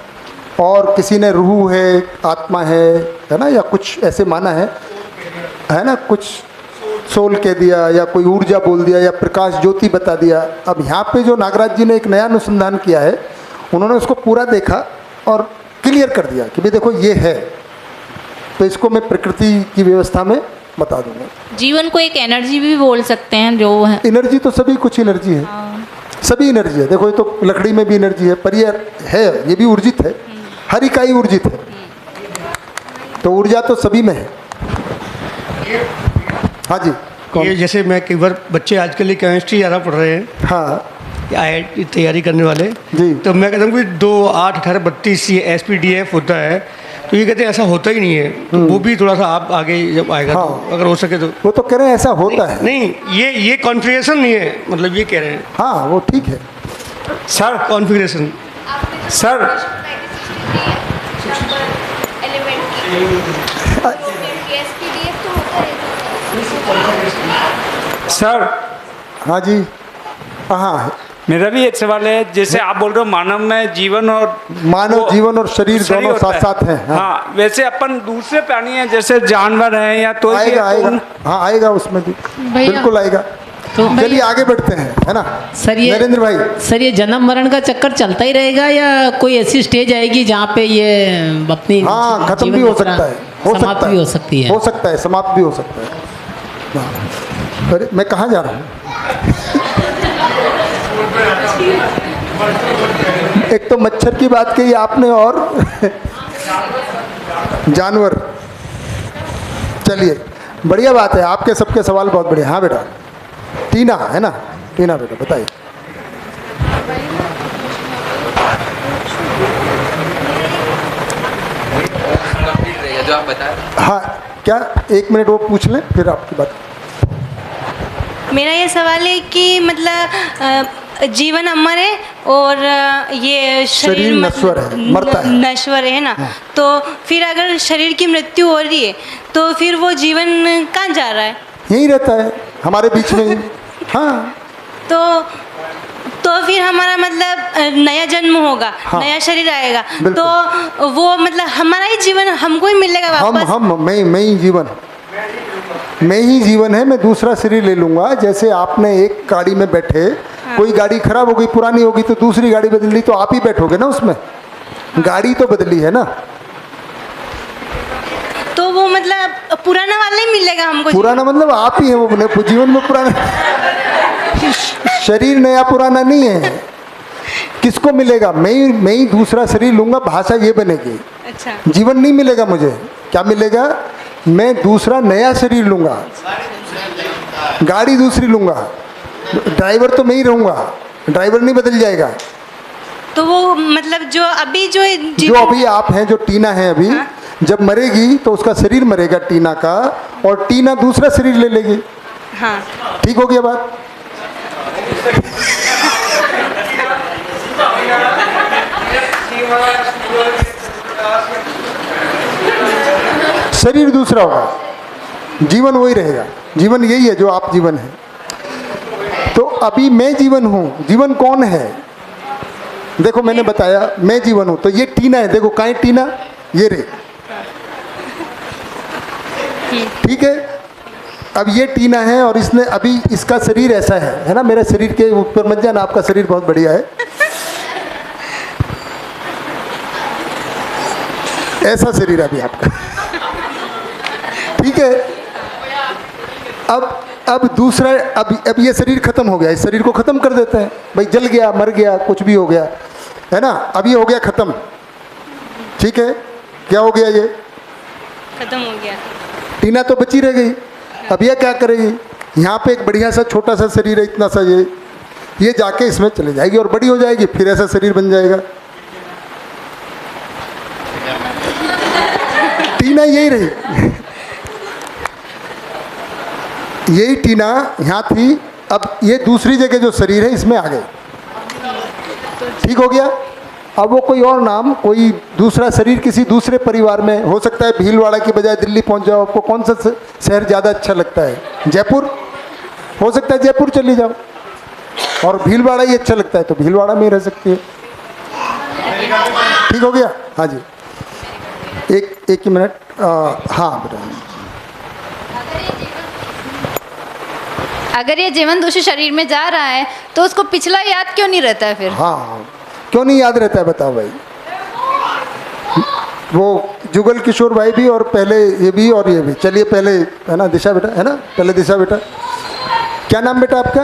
और किसी ने रूह है, आत्मा है ना, या कुछ ऐसे माना है ना, कुछ सोल कह दिया या कोई ऊर्जा बोल दिया या प्रकाश ज्योति बता दिया। अब यहाँ पे जो नागराज जी ने एक नया अनुसंधान किया है, उन्होंने उसको पूरा देखा और क्लियर कर दिया कि भाई देखो ये है, तो इसको मैं प्रकृति की व्यवस्था में बता दूंगा। जीवन को एक एनर्जी भी बोल सकते हैं जो है। एनर्जी तो सभी कुछ एनर्जी है, सभी एनर्जी है। देखो ये तो लकड़ी में भी एनर्जी है, पर ये है, ये भी ऊर्जित है, हर इकाई ऊर्जित है, तो ऊर्जा तो सभी में है। हाँ जी। ये जैसे मैं कई बार बच्चे आजकल ये केमिस्ट्री ज़्यादा पढ़ रहे हैं, हाँ IIT तैयारी करने वाले जी, तो मैं कहता हूँ कि 2, 8, 18, 32 ये SPDF होता है, तो ये कहते हैं ऐसा होता ही नहीं है। तो वो भी थोड़ा सा आप आगे जब आएगा हाँ, तो अगर हो सके तो। वो तो कह रहे हैं ऐसा होता है। नहीं, ये कॉन्फ़िगरेशन नहीं है, मतलब ये कह रहे हैं। हाँ वो ठीक है सर, कॉन्फ़िगरेशन सर। सर हाँ जी। हाँ मेरा भी एक सवाल है, जैसे आप बोल रहे हो मानव में जीवन और मानव जीवन और शरीर दोनों होता साथ है। साथ हैं। हाँ, वैसे अपन दूसरे प्राणी हैं जैसे जानवर हैं या तो आएगा आएगा, हाँ आएगा उसमें भी, बिल्कुल आएगा। तो चलिए आगे बढ़ते हैं, है ना सर ये नरेंद्र भाई। सर ये जन्म मरण का चक्कर चलता ही रहेगा या कोई ऐसी स्टेज आएगी जहाँ पे ये अपनी हाँ खत्म जीवन भी हो यात्रा सकता है, हो समाप्त सकता भी हो सकती है। हो सकता है, समाप्त भी हो सकता है। हाँ। अरे मैं कहाँ जा रहा हूँ? एक तो मच्छर की बात कही आपने और जानवर। चलिए बढ़िया बात है, आपके सबके सवाल बहुत बढ़िया। हाँ बेटा, टीना है ना, टीना बेटा बताइए। जो आप बता रहे। हाँ क्या, 1 मिनट वो पूछ लें फिर आपकी बात। मेरा ये सवाल है कि मतलब जीवन अमर है और ये शरीर नश्वर है, मरता है। नश्वर है ना, तो फिर अगर शरीर की मृत्यु हो रही है तो फिर वो जीवन कहाँ जा रहा है? यहीं रहता है हमारे बीच में ही। हाँ तो फिर हमारा मतलब नया जन्म होगा, हाँ, नया शरीर आएगा, बिल्कुल। तो वो मतलब हमारा ही जीवन हमको ही मिलेगा वापस। मैं ही जीवन, मैं ही जीवन है। मैं दूसरा शरीर ले लूँगा। जैसे आपने एक गाड़ी में बैठे, कोई गाड़ी खराब हो गई, पुरानी होगी, तो दूसरी गाड़ी बदल ली, तो आप ही बैठोगे ना उसमें। गाड़ी तो बदली है ना, तो वो मतलब पुराना वाला ही मिलेगा हमको। पुराना मतलब आप ही है वो जीवन में पुराना। शरीर नया पुराना नहीं है। किसको मिलेगा? मैं ही दूसरा शरीर लूँगा, भाषा ये बनेगी। अच्छा, जीवन नहीं मिलेगा मुझे। क्या मिलेगा? मैं दूसरा नया शरीर लूँगा, गाड़ी दूसरी लूँगा, ड्राइवर तो मैं ही रहूँगा, ड्राइवर नहीं बदल जाएगा। तो वो मतलब जो अभी जो अभी आप हैं, जो टीना है अभी, जब मरेगी तो उसका शरीर मरेगा टीना का, और टीना दूसरा शरीर ले लेगी। हाँ, ठीक हो गया बात? शरीर दूसरा होगा, जीवन वही रहेगा। जीवन यही है जो आप जीवन है। तो अभी मैं जीवन हूँ। जीवन कौन है? देखो मैंने बताया मैं जीवन हूँ, तो ये टीना है। देखो कहाँ है टीना? ये रे, ठीक है। अब ये टीना है और इसने अभी इसका शरीर ऐसा है ना। मेरे शरीर के ऊपर मत जाना, आपका शरीर बहुत बढ़िया है। ऐसा शरीर अभी आपका, ठीक है। अब दूसरा, अब ये शरीर खत्म हो गया, इस शरीर को खत्म कर देते हैं। भाई जल गया, मर गया, कुछ भी हो गया, है ना। अब ये हो गया खत्म, ठीक है। क्या हो गया? ये खत्म हो गया। टीना तो बची रह गई। अब ये क्या करेगी? यहाँ पे एक बढ़िया सा छोटा सा शरीर है, इतना सा, ये जाके इसमें चले जाएगी और बड़ी हो जाएगी, फिर ऐसा शरीर बन जाएगा। टीना यही रही, यही टीना यहाँ थी। अब ये दूसरी जगह जो शरीर है इसमें आ गए, ठीक हो गया। अब वो कोई और नाम, कोई दूसरा शरीर किसी दूसरे परिवार में हो सकता है। भीलवाड़ा की बजाय दिल्ली पहुंच जाओ। आपको कौन सा शहर ज़्यादा अच्छा लगता है? जयपुर हो सकता है, जयपुर चली जाओ। और भीलवाड़ा ही अच्छा लगता है तो भीलवाड़ा में ही रह सकती है। ठीक हो गया? हाँ जी, एक ही मिनट। हाँ बेटा, अगर ये जीवन दूसरे शरीर में जा रहा है तो उसको पिछला याद क्यों नहीं रहता है फिर? हाँ, क्यों नहीं याद रहता है बताओ भाई? वो जुगल किशोर भाई भी और पहले ये भी और ये भी। चलिए पहले है ना दिशा बेटा, है ना, पहले दिशा बेटा। क्या नाम बेटा आपका?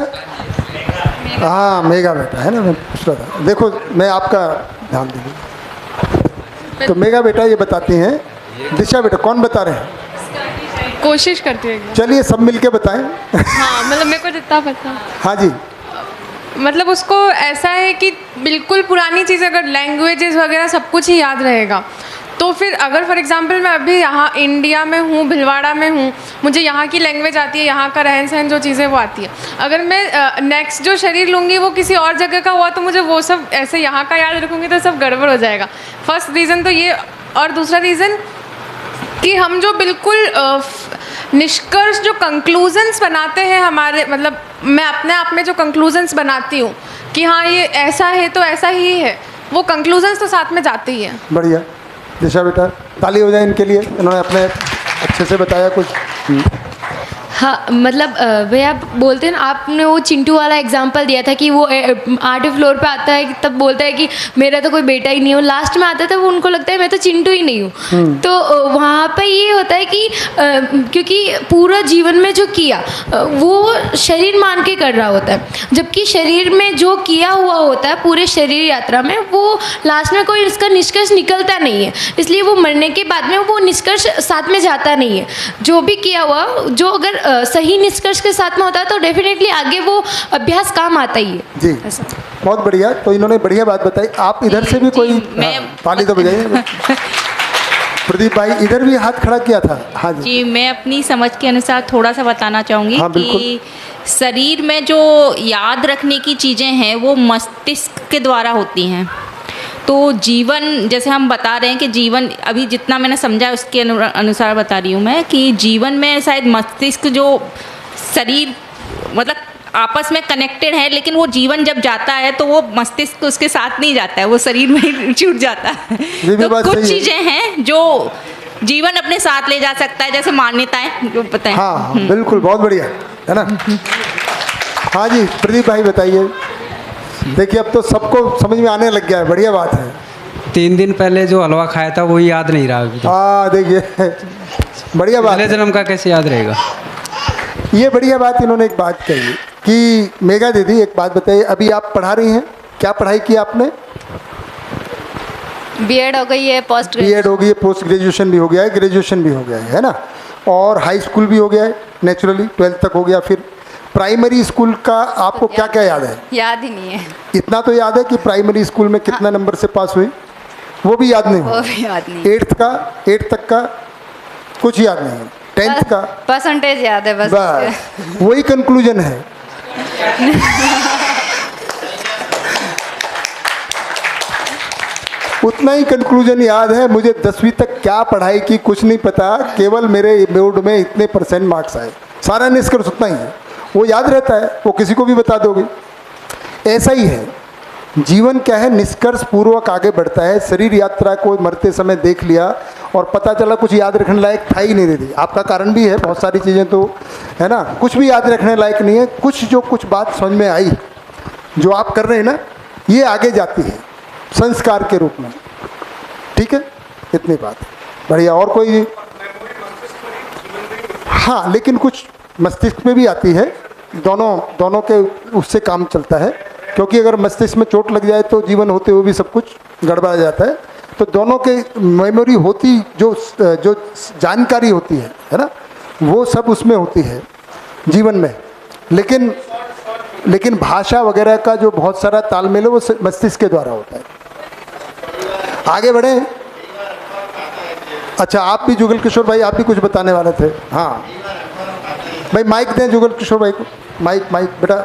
हाँ मेगा बेटा, है ना, मैं पूछ रहा था। देखो मैं आपका ध्यान दीजिए। तो मेगा बेटा ये बताती हैं, दिशा बेटा कौन बता रहे हैं? कोशिश करती है। चलिए सब मिलके बताएं। हाँ मतलब मेरे को जितना पता। हाँ जी। मतलब उसको ऐसा है कि बिल्कुल पुरानी चीज़, अगर लैंग्वेजेस वगैरह सब कुछ ही याद रहेगा तो फिर अगर फॉर एग्जांपल मैं अभी यहाँ इंडिया में हूँ, भिलवाड़ा में हूँ, मुझे यहाँ की लैंग्वेज आती है, यहाँ का रहन सहन जो चीज़ें वो आती है। अगर मैं नेक्स्ट जो शरीर लूँगी वो किसी और जगह का हुआ तो मुझे वो सब ऐसे यहाँ का याद रखूँगी तो सब गड़बड़ हो जाएगा। फर्स्ट रीज़न तो ये। और दूसरा रीज़न कि हम जो बिल्कुल निष्कर्ष जो कंक्लूजन्स बनाते हैं हमारे, मतलब मैं अपने आप में जो कंक्लूजन्स बनाती हूँ कि हाँ ये ऐसा है तो ऐसा ही है, वो कंक्लूजन्स तो साथ में जाते ही हैं। बढ़िया दिशा बेटा, ताली हो जाए इनके लिए, इन्होंने अपने अच्छे से बताया कुछ। हाँ मतलब भैया बोलते हैं ना, आपने वो चिंटू वाला एग्जांपल दिया था कि वो 8वें फ्लोर पे आता है तब बोलता है कि मेरा तो कोई बेटा ही नहीं है, लास्ट में आता था वो उनको लगता है मैं तो चिंटू ही नहीं हूँ। तो वहाँ पे ये होता है कि क्योंकि पूरा जीवन में जो किया वो शरीर मान के कर रहा होता है, जबकि शरीर में जो किया हुआ होता है पूरे शरीर यात्रा में वो लास्ट में कोई इसका निष्कर्ष निकलता नहीं है, इसलिए वो मरने के बाद में वो निष्कर्ष साथ में जाता नहीं है। जो भी किया हुआ जो अगर सही निष्कर्ष के साथ में होता है तो डेफिनेटली आगे वो अभ्यास काम आता ही है। जी बहुत बढ़िया। तो इन्होंने बढ़िया बात बताई। आप इधर से भी कोई ताली तो बजाइए। प्रदीप भाई इधर भी हाथ खड़ा किया था। हाँ जी। जी मैं अपनी समझ के अनुसार थोड़ा सा बताना चाहूँगी। हाँ, कि शरीर में जो याद रखने की चीज़ें हैं वो मस्तिष्क के द्वारा होती हैं। तो जीवन जैसे हम बता रहे हैं कि जीवन अभी जितना मैंने समझा उसके अनुसार बता रही हूँ मैं कि जीवन में शायद मस्तिष्क जो शरीर मतलब आपस में कनेक्टेड है, लेकिन वो जीवन जब जाता है तो वो मस्तिष्क उसके साथ नहीं जाता है, वो शरीर में ही छूट जाता है। तो कुछ चीज़ें हैं जो जीवन अपने साथ ले जा सकता है, जैसे मान्यताएं जो पता है। हाँ बिल्कुल बहुत बढ़िया है ना। हाँ जी प्रदीप भाई बताइए। देखिए अब तो सबको समझ में आने लग गया है, बढ़िया बात है। 3 दिन पहले जो हलवा खाया था वही याद नहीं रहा अभी। हाँ देखिए बढ़िया बात। अगले जन्म का कैसे याद रहेगा? ये बढ़िया बात इन्होंने एक बात कही कि मेगा दीदी एक बात बताइए, अभी आप पढ़ा रही हैं, क्या पढ़ाई की आपने? बीएड हो गई है, पोस्ट बीएड हो गई है, पोस्ट ग्रेजुएशन भी हो गया है, ग्रेजुएशन भी हो गया है ना, और हाई स्कूल भी हो गया है नेचुरली, 12th तक हो गया। फिर प्राइमरी स्कूल का आपको क्या क्या याद है? याद ही नहीं है। इतना तो याद है कि प्राइमरी स्कूल में कितना नंबर से पास हुई, वो भी याद नहीं वो भी याद नहीं। 8th तक का कुछ याद नहीं है, 10th का परसेंटेज याद है बस। वही कंक्लूजन है। उतना ही कंक्लूजन याद है। मुझे 10वीं तक क्या पढ़ाई की कुछ नहीं पता, केवल मेरे बोर्ड में इतने % मार्क्स आए, सारा निष्कर्ष उतना ही है, वो याद रहता है, वो किसी को भी बता दोगे। ऐसा ही है जीवन, क्या है, निष्कर्ष पूर्वक आगे बढ़ता है। शरीर यात्रा को मरते समय देख लिया और पता चला कुछ याद रखने लायक था ही नहीं दीदी। आपका कारण भी है, बहुत सारी चीज़ें तो है ना, कुछ भी याद रखने लायक नहीं है। कुछ बात समझ में आई जो आप कर रहे हैं ना, ये आगे जाती है संस्कार के रूप में। ठीक है, इतनी बात बढ़िया। और कोई? हाँ लेकिन कुछ मस्तिष्क में भी आती है, दोनों के उससे काम चलता है, क्योंकि अगर मस्तिष्क में चोट लग जाए तो जीवन होते हुए भी सब कुछ गड़बड़ा जाता है। तो दोनों के मेमोरी होती, जो जानकारी होती है ना, वो सब उसमें होती है जीवन में। लेकिन भाषा वगैरह का जो बहुत सारा तालमेल है वो मस्तिष्क के द्वारा होता है। आगे बढ़े। अच्छा आप भी जुगल किशोर भाई, आप भी कुछ बताने वाले थे। हाँ भाई माइक दें जुगल किशोर भाई को, माइक बेटा।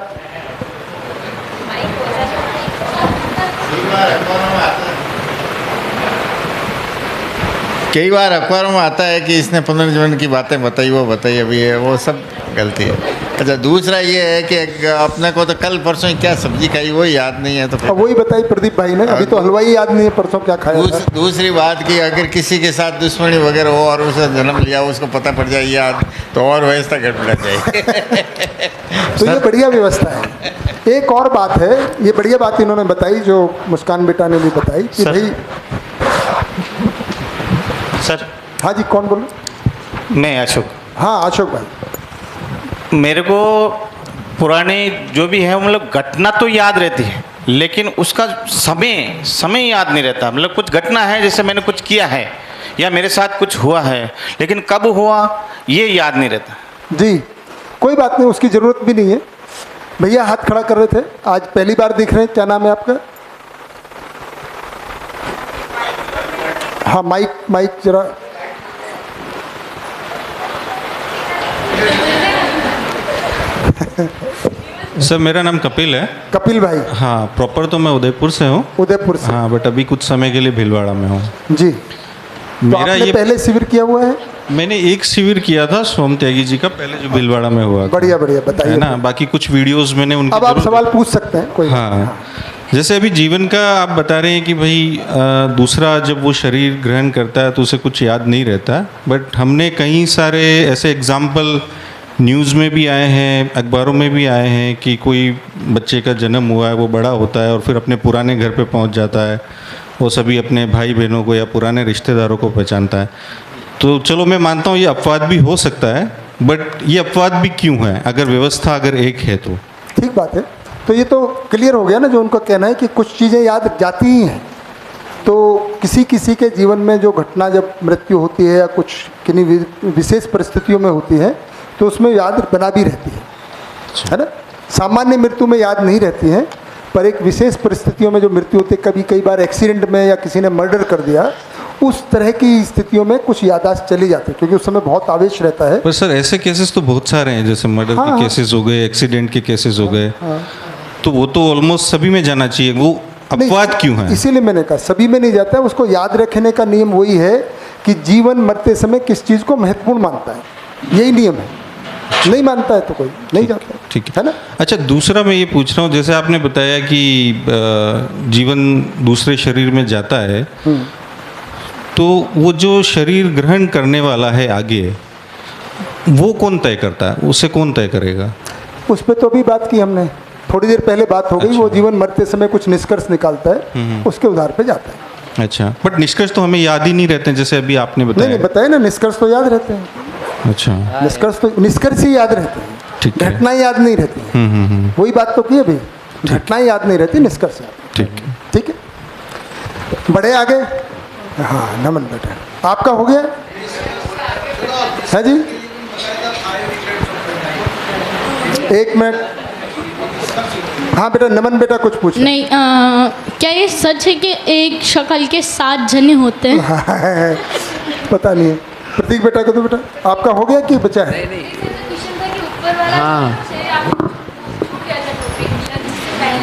कई बार अखबारों में आता है कि इसने पुनर्जीवन की बातें बताई, वो बताई, अभी है, वो सब गलती है। अच्छा, दूसरा ये है कि अपने को तो कल परसों ही क्या सब्जी खाई वो याद नहीं है, तो अब वही बताई प्रदीप भाई ने, अभी तो हलवा ही याद नहीं है परसों क्या खाया था। दूसरी बात कि अगर किसी के साथ दुश्मनी वगैरह हो और उसने जन्म लिया, उसको पता पड़ जाए याद, तो और व्यवस्था गड़बड़ा जाए। तो ये बढ़िया व्यवस्था है। एक और बात है, ये बढ़िया बात इन्होंने बताई जो मुस्कान बेटा ने भी बताई कि भाई। सर। हाँ जी, कौन बोल? मैं अशोक। हाँ अशोक भाई। मेरे को पुराने जो भी है मतलब घटना तो याद रहती है, लेकिन उसका समय याद नहीं रहता। मतलब कुछ घटना है, जैसे मैंने कुछ किया है या मेरे साथ कुछ हुआ है, लेकिन कब हुआ ये याद नहीं रहता। जी कोई बात नहीं, उसकी ज़रूरत भी नहीं है। भैया हाथ खड़ा कर रहे थे, आज पहली बार दिख रहे हैं, क्या नाम है आपका? हाँ माइक जरा। सर मेरा नाम कपिल है। कपिल भाई। हाँ, प्रॉपर तो मैं उदयपुर से हूँ। उदयपुर से। हाँ, बट अभी कुछ समय के लिए भीलवाड़ा में हूँ। जी। मेरा तो ये पहले शिविर किया हुआ है? मैंने एक शिविर किया था सोम त्यागी जी का, पहले जो भीलवाड़ा में हुआ। बढ़िया बढ़िया, बताइए ना। बाकी कुछ वीडियोस मैंने उनकी अब आप सवाल पूछ सकते हैं कोई। हाँ, जैसे अभी जीवन का आप बता रहे हैं कि भाई दूसरा जब वो शरीर ग्रहण करता है तो उसे कुछ याद नहीं रहता, बट हमने कई सारे ऐसे एग्जाम्पल न्यूज़ में भी आए हैं, अखबारों में भी आए हैं कि कोई बच्चे का जन्म हुआ है, वो बड़ा होता है और फिर अपने पुराने घर पे पहुंच जाता है, वो सभी अपने भाई बहनों को या पुराने रिश्तेदारों को पहचानता है। तो चलो मैं मानता हूँ ये अपवाद भी हो सकता है, बट ये अपवाद भी क्यों है अगर व्यवस्था अगर एक है तो? ठीक बात है। तो ये तो क्लियर हो गया ना, जो उनका कहना है कि कुछ चीज़ें याद जाती ही हैं। तो किसी किसी के जीवन में जो घटना जब मृत्यु होती है या कुछ किन्हीं विशेष परिस्थितियों में होती है तो उसमें याद बना भी रहती है ना। सामान्य मृत्यु में याद नहीं रहती है, पर एक विशेष परिस्थितियों में जो मृत्यु होती है, कभी कई बार एक्सीडेंट में या किसी ने मर्डर कर दिया, उस तरह की स्थितियों में कुछ याददाश्त चली जाती है क्योंकि उस समय बहुत आवेश रहता है। पर सर ऐसे केसेस तो बहुत सारे हैं, जैसे मर्डर के केसेस हो गए, एक्सीडेंट के केसेस हो गए, तो वो तो ऑलमोस्ट सभी में जाना चाहिए, वो अपवाद क्यों है? इसीलिए मैंने कहा सभी में नहीं जाता है। उसको याद रखने का नियम वही है कि जीवन मरते समय किस चीज़ को महत्वपूर्ण मानता है, यही नियम है। नहीं मानता है तो कोई नहीं जाता है। ठीक है ना। अच्छा, दूसरा मैं ये पूछ रहा हूँ, जैसे आपने बताया कि जीवन दूसरे शरीर में जाता है, तो वो जो शरीर ग्रहण करने वाला है आगे, वो कौन तय करता है? उसे कौन तय करेगा? उस पर तो अभी बात की हमने, थोड़ी देर पहले बात हो गई। वो जीवन मरते समय कुछ निष्कर्ष निकालता है, उसके आधार पे जाता है। अच्छा, बट निष्कर्ष तो हमें याद ही नहीं रहते हैं, जैसे अभी आपने बताया। नहीं बताया ना, निष्कर्ष तो याद रहते हैं। अच्छा, निष्कर्ष ही याद रहते हैं, ठीक है। घटनाएं याद नहीं रहती। वही बात तो की अभी, घटनाएं याद नहीं रहती, निष्कर्ष याद। ठीक है, बड़े आगे। हाँ नमन बेटा, आपका हो गया है जी? एक मिनट। हाँ बेटा, नमन बेटा कुछ पूछ। नहीं, क्या ये सच है कि एक शक्ल के 7 जने होते हैं? पता नहीं है। प्रतीक बेटा को तो बेटा आपका हो गया कि बचा है? हाँ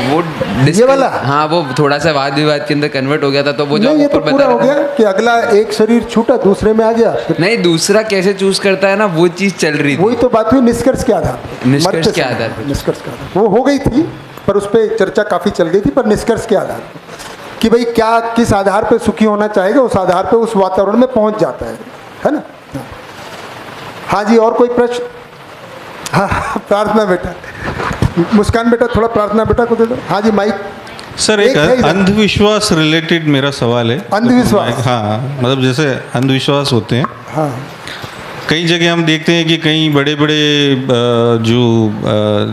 वो ये वाला। हाँ, वो थोड़ा सा वाद विवाद के अंदर कन्वर्ट हो गया था, तो वो जो नहीं, ये तो पूरा हो गया कि अगला एक शरीर छूटा दूसरे में आ गया। नहीं, दूसरा कैसे चूज करता है ना, वो चीज चल रही थी। वही तो बात हुई, निष्कर्ष के आधार पर। निष्कर्ष के आधार पर। निष्कर्ष के आधार वो हो गई थी, पर उस पर चर्चा काफ़ी चल गई थी, पर निष्कर्ष के आधार पर कि भाई क्या किस आधार पर सुखी होना चाहेगा, उस आधार पर उस वातावरण में पहुंच जाता है ना। हाँ जी, और कोई प्रश्न? हाँ प्रार्थना बेटा, मुस्कान बेटा थोड़ा प्रार्थना बेटा को दे दो। हाँ जी माइक। सर एक अंधविश्वास रिलेटेड मेरा सवाल है। अंधविश्वास? हाँ, मतलब जैसे अंधविश्वास होते हैं, हाँ, कई जगह हम देखते हैं कि कई बड़े बड़े जो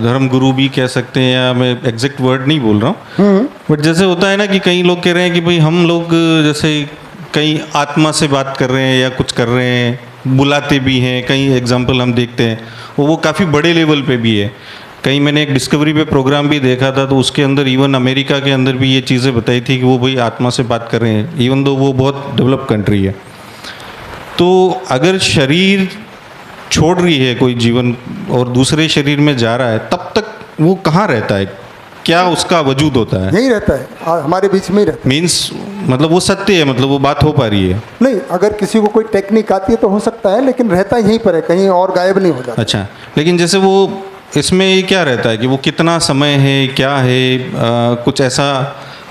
धर्म गुरु भी कह सकते हैं, या मैं एग्जैक्ट वर्ड नहीं बोल रहा हूँ, बट जैसे होता है ना कि कई लोग कह रहे हैं कि भाई हम लोग जैसे कई आत्मा से बात कर रहे हैं या कुछ कर रहे हैं, बुलाते भी हैं। कई एग्जाम्पल हम देखते हैं, वो काफ़ी बड़े लेवल पे भी है। कहीं मैंने एक डिस्कवरी पे प्रोग्राम भी देखा था, तो उसके अंदर इवन अमेरिका के अंदर भी ये चीज़ें बताई थी कि वो भाई आत्मा से बात कर रहे हैं, इवन दो वो बहुत डेवलप कंट्री है। तो अगर शरीर छोड़ रही है कोई जीवन और दूसरे शरीर में जा रहा है, तब तक वो कहाँ रहता है? क्या उसका वजूद होता है? यही रहता है, हमारे बीच में ही रहता मीन्स मतलब वो सत्य है, मतलब वो बात हो पा रही है? नहीं, अगर किसी को कोई टेक्निक आती है तो हो सकता है, लेकिन रहता यहीं पर है, कहीं और गायब नहीं हो जाता। अच्छा, लेकिन जैसे वो इसमें क्या रहता है कि वो कितना समय है, क्या है, कुछ ऐसा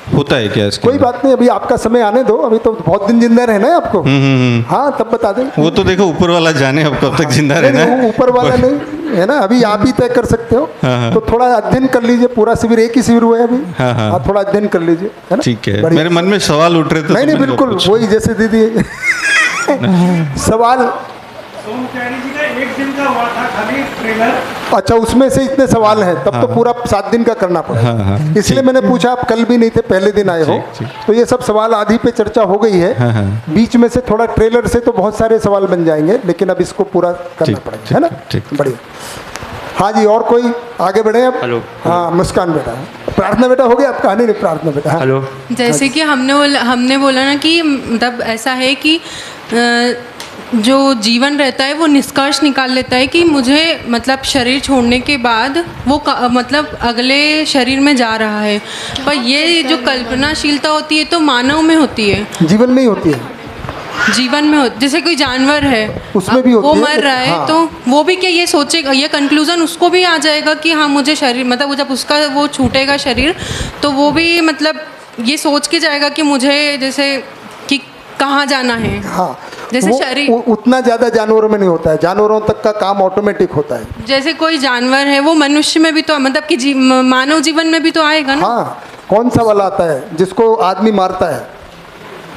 होता है क्या इसके? कोई बात नहीं, अभी आपका समय आने दो, अभी तो बहुत दिन जिंदा रहना है आपको। हाँ, तब बता दें। वो तो देखो ऊपर वाला जाने अब कब तक जिंदा रहना है। वो ऊपर वाला नहीं है ना, अभी आप ही तय कर सकते हो। हाँ। तो थोड़ा अध्ययन कर लीजिए, पूरा शिविर एक ही शिविर हुआ है अभी। हाँ। आप थोड़ा अध्ययन कर लीजिए, है ना? ठीक है, मेरे मन में सवाल उठ रहे थे। नहीं, बिल्कुल वही जैसे दीदी सवाल। एक दिन का हुआ था खाली ट्रेलर। अच्छा, उसमें से इतने सवाल हैं, तब तो पूरा 7 दिन का करना पड़ेगा। इसलिए मैंने पूछा, आप कल भी नहीं थे, पहले दिन आए हो, तो ये सब सवाल आधी पे चर्चा हो गई है। बीच में से थोड़ा ट्रेलर से तो बहुत सारे सवाल बन जाएंगे, लेकिन अब इसको पूरा करना पड़ेगा, है ना? बढ़िया। हाँ जी, और कोई आगे बढ़े अब? हेलो। हाँ, मुस्कान बेटा, प्रार्थना बेटा हो गया आपका? नहीं, प्रार्थना बेटा। हेलो। जैसे कि हमने बोला ना कि मतलब ऐसा है कि जो जीवन रहता है वो निष्कर्ष निकाल लेता है कि मुझे मतलब शरीर छोड़ने के बाद वो मतलब अगले शरीर में जा रहा है। पर ये जो कल्पनाशीलता होती है तो मानव में होती है, जीवन में ही होती है। जीवन में जैसे कोई जानवर है, उसमें भी होती वो है, मर रहा है। हाँ। तो वो भी क्या ये सोचेगा, ये कंक्लूजन उसको भी आ जाएगा कि हाँ मुझे शरीर मतलब वो जब उसका वो छूटेगा शरीर, तो वो भी मतलब ये सोच के जाएगा कि मुझे जैसे कि कहाँ जाना है। हाँ, जैसे शरीर उतना ज़्यादा जानवरों में नहीं होता है, जानवरों तक का काम ऑटोमेटिक होता है। जैसे कोई जानवर है वो मनुष्य में भी तो मतलब कि मानव जीवन में भी तो आएगा ना। हाँ, कौन सा वाला आता है जिसको आदमी मारता है?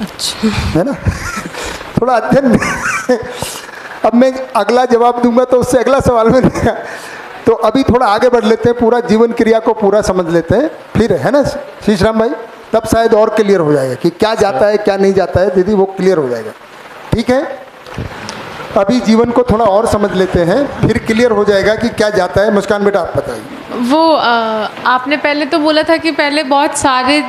अच्छा, है ना? थोड़ा अध्ययन। अब मैं अगला जवाब दूंगा तो उससे अगला सवाल में नहीं। तो अभी थोड़ा आगे बढ़ लेते हैं, पूरा जीवन क्रिया को पूरा समझ लेते हैं, फिर है ना शीश राम भाई, तब शायद और क्लियर हो जाएगा कि क्या जाता है क्या नहीं जाता है। दीदी वो क्लियर हो जाएगा, ठीक है? अभी जीवन को थोड़ा और समझ लेते हैं, फिर क्लियर हो जाएगा कि क्या जाता है। मुस्कान बेटा आप बताइए। वो आपने पहले तो बोला था कि पहले बहुत सारे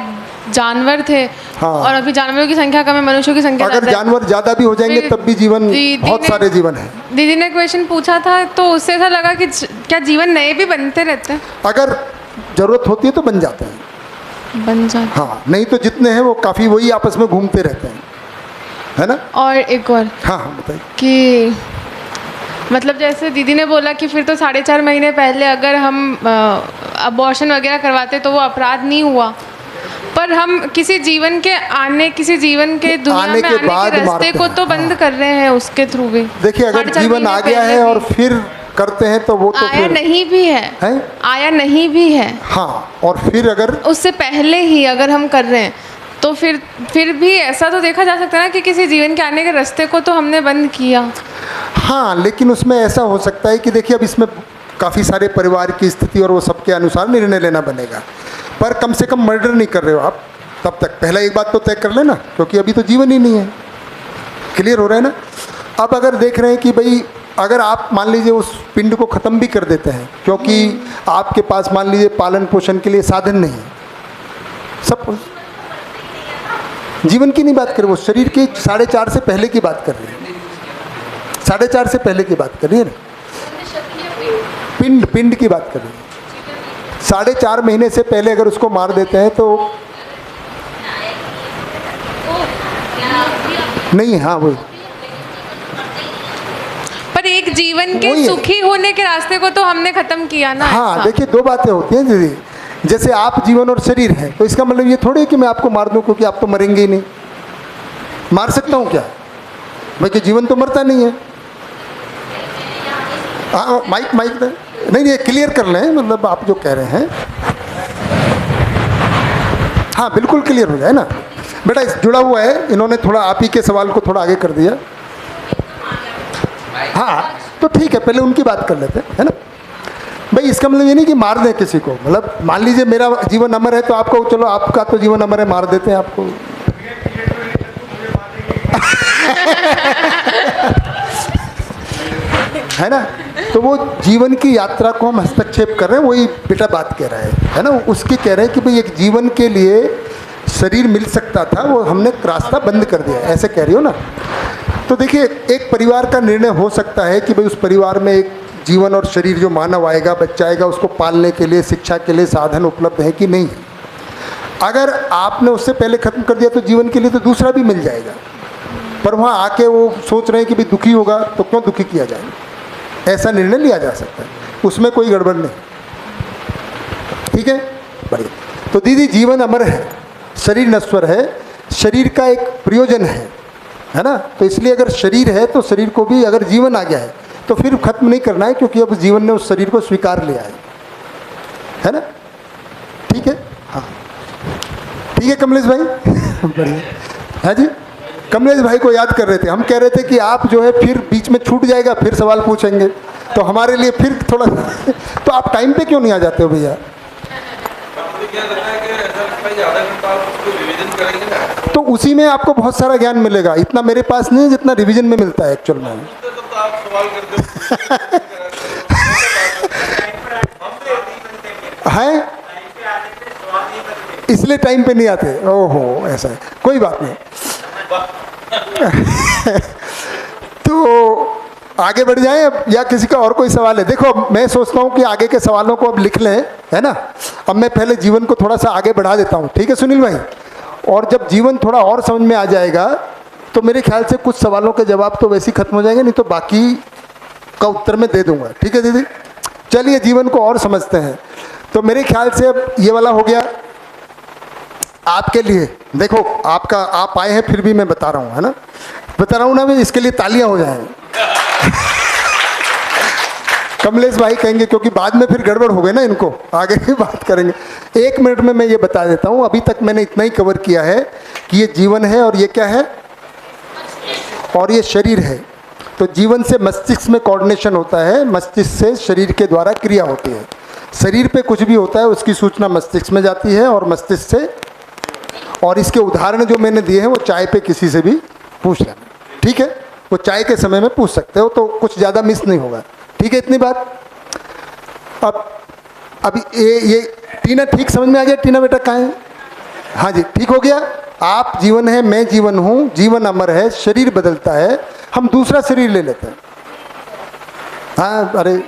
जानवर थे। हाँ। और अभी जानवरों की संख्या कम है, मनुष्यों की संख्या अगर जानवर ज़्यादा भी हो जाएंगे तब भी जीवन बहुत सारे जीवन है। दीदी ने क्वेश्चन पूछा था तो उससे ऐसा लगा कि क्या जीवन नए भी बनते रहते हैं? अगर ज़रूरत होती है तो बन जाते हैं, बन जाते। हाँ, नहीं तो जितने हैं वो काफ़ी वही आपस में घूमते रहते हैं, है ना? और एक और हाँ बताइए कि मतलब जैसे दीदी ने बोला कि फिर तो 4.5 महीने पहले अगर हम अबॉर्शन वगैरह करवाते तो वो अपराध नहीं हुआ, पर हम किसी जीवन के दुनिया में आने के रास्ते को तो बंद कर रहे हैं उसके थ्रू भी। देखिए, अगर जीवन आ गया है और फिर करते हैं तो वो तो आया नहीं भी है, आया नहीं भी है। हाँ, और फिर अगर उससे पहले ही अगर हम कर रहे हैं तो फिर भी ऐसा तो देखा जा सकता है ना कि किसी जीवन के आने के रास्ते को तो हमने बंद किया। हाँ, लेकिन उसमें ऐसा हो सकता है कि देखिए अब इसमें काफ़ी सारे परिवार की स्थिति और वो सबके अनुसार निर्णय लेना बनेगा, पर कम से कम मर्डर नहीं कर रहे हो आप तब तक। पहला एक बात तो तय कर लेना, क्योंकि अभी तो जीवन ही नहीं है। क्लियर हो रहा है ना? अब अगर देख रहे हैं कि भाई अगर आप मान लीजिए उस पिंड को ख़त्म भी कर देते हैं, क्योंकि आपके पास मान लीजिए पालन पोषण के लिए साधन नहीं है, सब जीवन की नहीं बात कर रहे, वो शरीर के 4.5 से पहले की बात कर रही है, 4.5 से पहले की बात कर रही है ना, पिंड की बात कर रही है। 4.5 महीने से पहले अगर उसको मार देते हैं तो नहीं। हाँ, वही पर एक जीवन के सुखी होने के रास्ते को तो हमने खत्म किया ना। हाँ, देखिए दो बातें होती हैं दीदी, जैसे आप जीवन और शरीर है, तो इसका मतलब ये थोड़ी है कि मैं आपको मार दूं, क्योंकि आप तो मरेंगे ही नहीं। मार सकता हूँ क्या मैं? कि जीवन तो मरता नहीं है। हाँ, माइक नहीं, ये क्लियर कर लें, मतलब आप जो कह रहे हैं हाँ बिल्कुल क्लियर हो जाए ना बेटा। जुड़ा हुआ है, इन्होंने थोड़ा आप ही के सवाल को थोड़ा आगे कर दिया। हाँ तो ठीक है, पहले उनकी बात कर लेते हैं, है ना भाई। इसका मतलब ये नहीं कि मार दें किसी को, मतलब मान लीजिए मेरा जीवन अमर है तो आपको, चलो आपका तो जीवन अमर है, मार देते हैं आपको। है ना? तो वो जीवन की यात्रा को हम हस्तक्षेप कर रहे हैं, वही बेटा बात कह रहा है ना? उसकी कह रहे हैं कि भाई एक जीवन के लिए शरीर मिल सकता था, वो हमने रास्ता बंद कर दिया, ऐसे कह रही हो ना? तो देखिए, एक परिवार का निर्णय हो सकता है कि भाई उस परिवार में एक जीवन और शरीर जो मानव आएगा, बच्चा आएगा, उसको पालने के लिए, शिक्षा के लिए साधन उपलब्ध है कि नहीं है। अगर आपने उससे पहले ख़त्म कर दिया तो जीवन के लिए तो दूसरा भी मिल जाएगा, पर वहाँ आके वो सोच रहे हैं कि भाई दुखी होगा तो क्यों दुखी किया जाए, ऐसा निर्णय लिया जा सकता है, उसमें कोई गड़बड़ नहीं। ठीक है, बढ़िया। तो दीदी जीवन अमर है, शरीर नश्वर है, शरीर का एक प्रयोजन है ना। तो इसलिए अगर शरीर है तो शरीर को भी अगर जीवन आ गया है तो फिर खत्म नहीं करना है, क्योंकि अब जीवन ने उस शरीर को स्वीकार लिया है ना। ठीक है, हाँ ठीक है कमलेश भाई बढ़िया है जी। कमलेश भाई को याद कर रहे थे, हम कह रहे थे कि आप जो है फिर बीच में छूट जाएगा, फिर सवाल पूछेंगे तो हमारे लिए फिर थोड़ा तो आप टाइम पे क्यों नहीं आ जाते हो भैया? तो उसी में आपको बहुत सारा ज्ञान मिलेगा, इतना मेरे पास नहीं है जितना रिवीजन में मिलता है एक्चुअल में। है इसलिए टाइम पे नहीं आते, ओहो ऐसा है, कोई बात नहीं। तो आगे बढ़ जाएं अब, या किसी का और कोई सवाल है? देखो मैं सोचता हूँ कि आगे के सवालों को अब लिख लें, है ना। अब मैं पहले जीवन को थोड़ा सा आगे बढ़ा देता हूँ, ठीक है सुनील भाई। और जब जीवन थोड़ा और समझ में आ जाएगा तो मेरे ख्याल से कुछ सवालों के जवाब तो वैसे ही खत्म हो जाएंगे, नहीं तो बाकी का उत्तर मैं दे दूंगा। ठीक है दीदी, चलिए जीवन को और समझते हैं। तो मेरे ख्याल से अब ये वाला हो गया आपके लिए। देखो आपका, आप आए हैं फिर भी मैं बता रहा हूँ, है ना, बता रहा हूँ ना मैं, इसके लिए तालियां हो जाएं। कमलेश भाई कहेंगे क्योंकि बाद में फिर गड़बड़ हो गई ना, इनको आगे भी बात करेंगे। 1 मिनट में मैं ये बता देता हूँ, अभी तक मैंने इतना ही कवर किया है कि ये जीवन है और ये क्या है, और ये शरीर है। तो जीवन से मस्तिष्क में कोऑर्डिनेशन होता है, मस्तिष्क से शरीर के द्वारा क्रिया होती है। शरीर पे कुछ भी होता है उसकी सूचना मस्तिष्क में जाती है और मस्तिष्क से, और इसके उदाहरण जो मैंने दिए हैं वो चाय पे किसी से भी पूछ लेना, ठीक है, वो चाय के समय में पूछ सकते हो, तो कुछ ज़्यादा मिस नहीं होगा। ठीक है, इतनी बात। अब ये टीना ठीक समझ में आ गया? टीना बेटा कहाँ है? हाँ जी ठीक हो गया। आप जीवन है, मैं जीवन हूँ, जीवन अमर है, शरीर बदलता है, हम दूसरा शरीर ले लेते हैं। हाँ अरे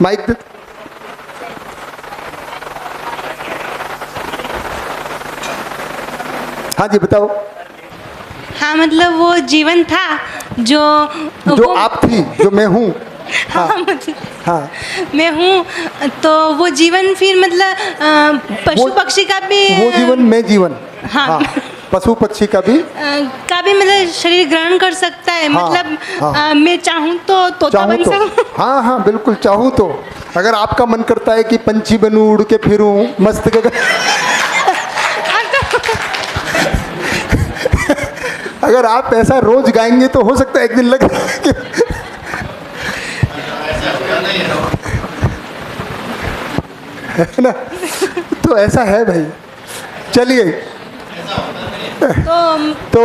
माइक दे। हाँ जी बताओ। हाँ मतलब वो जीवन था जो आप थी, जो मैं हूँ। हाँ, हाँ मैं हूँ, तो वो जीवन फिर मतलब पशु पक्षी का भी, वो जीवन मैं जीवन, हाँ, पशु पक्षी का भी मतलब शरीर ग्रहण कर सकता है। हाँ, मतलब हाँ, मैं चाहूँ तो तोता बन सकूँ। हाँ हाँ बिल्कुल, चाहूँ तो। अगर आपका मन करता है कि पंछी बनूं, उड़ के फिरूं मस्त अगर आप ऐसा रोज गाएंगे तो हो सकता है एक दिन लगे है ना। तो ऐसा है भाई। चलिए तो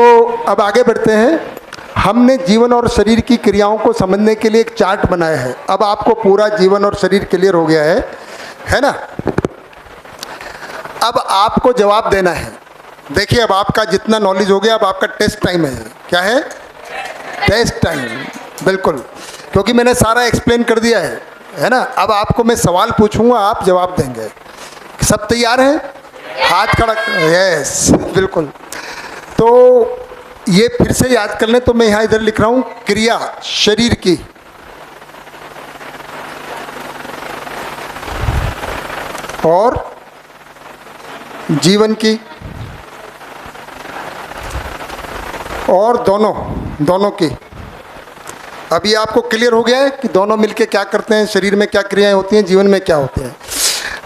अब आगे बढ़ते हैं। हमने जीवन और शरीर की क्रियाओं को समझने के लिए एक चार्ट बनाया है। अब आपको पूरा जीवन और शरीर क्लियर हो गया है ना। अब आपको जवाब देना है। देखिए अब आपका जितना नॉलेज हो गया, अब आपका टेस्ट टाइम है। क्या है? टेस्ट टाइम, बिल्कुल, क्योंकि मैंने सारा एक्सप्लेन कर दिया है ना। अब आपको मैं सवाल पूछूंगा, आप जवाब देंगे। सब तैयार हैं? हाथ खड़ा, यस बिल्कुल। तो ये फिर से याद कर लें, तो मैं यहाँ इधर लिख रहा हूँ क्रिया शरीर की, और जीवन की, और दोनों की। अभी आपको क्लियर हो गया है कि दोनों मिलके क्या करते हैं, शरीर में क्या क्रियाएं होती हैं, जीवन में क्या होती हैं।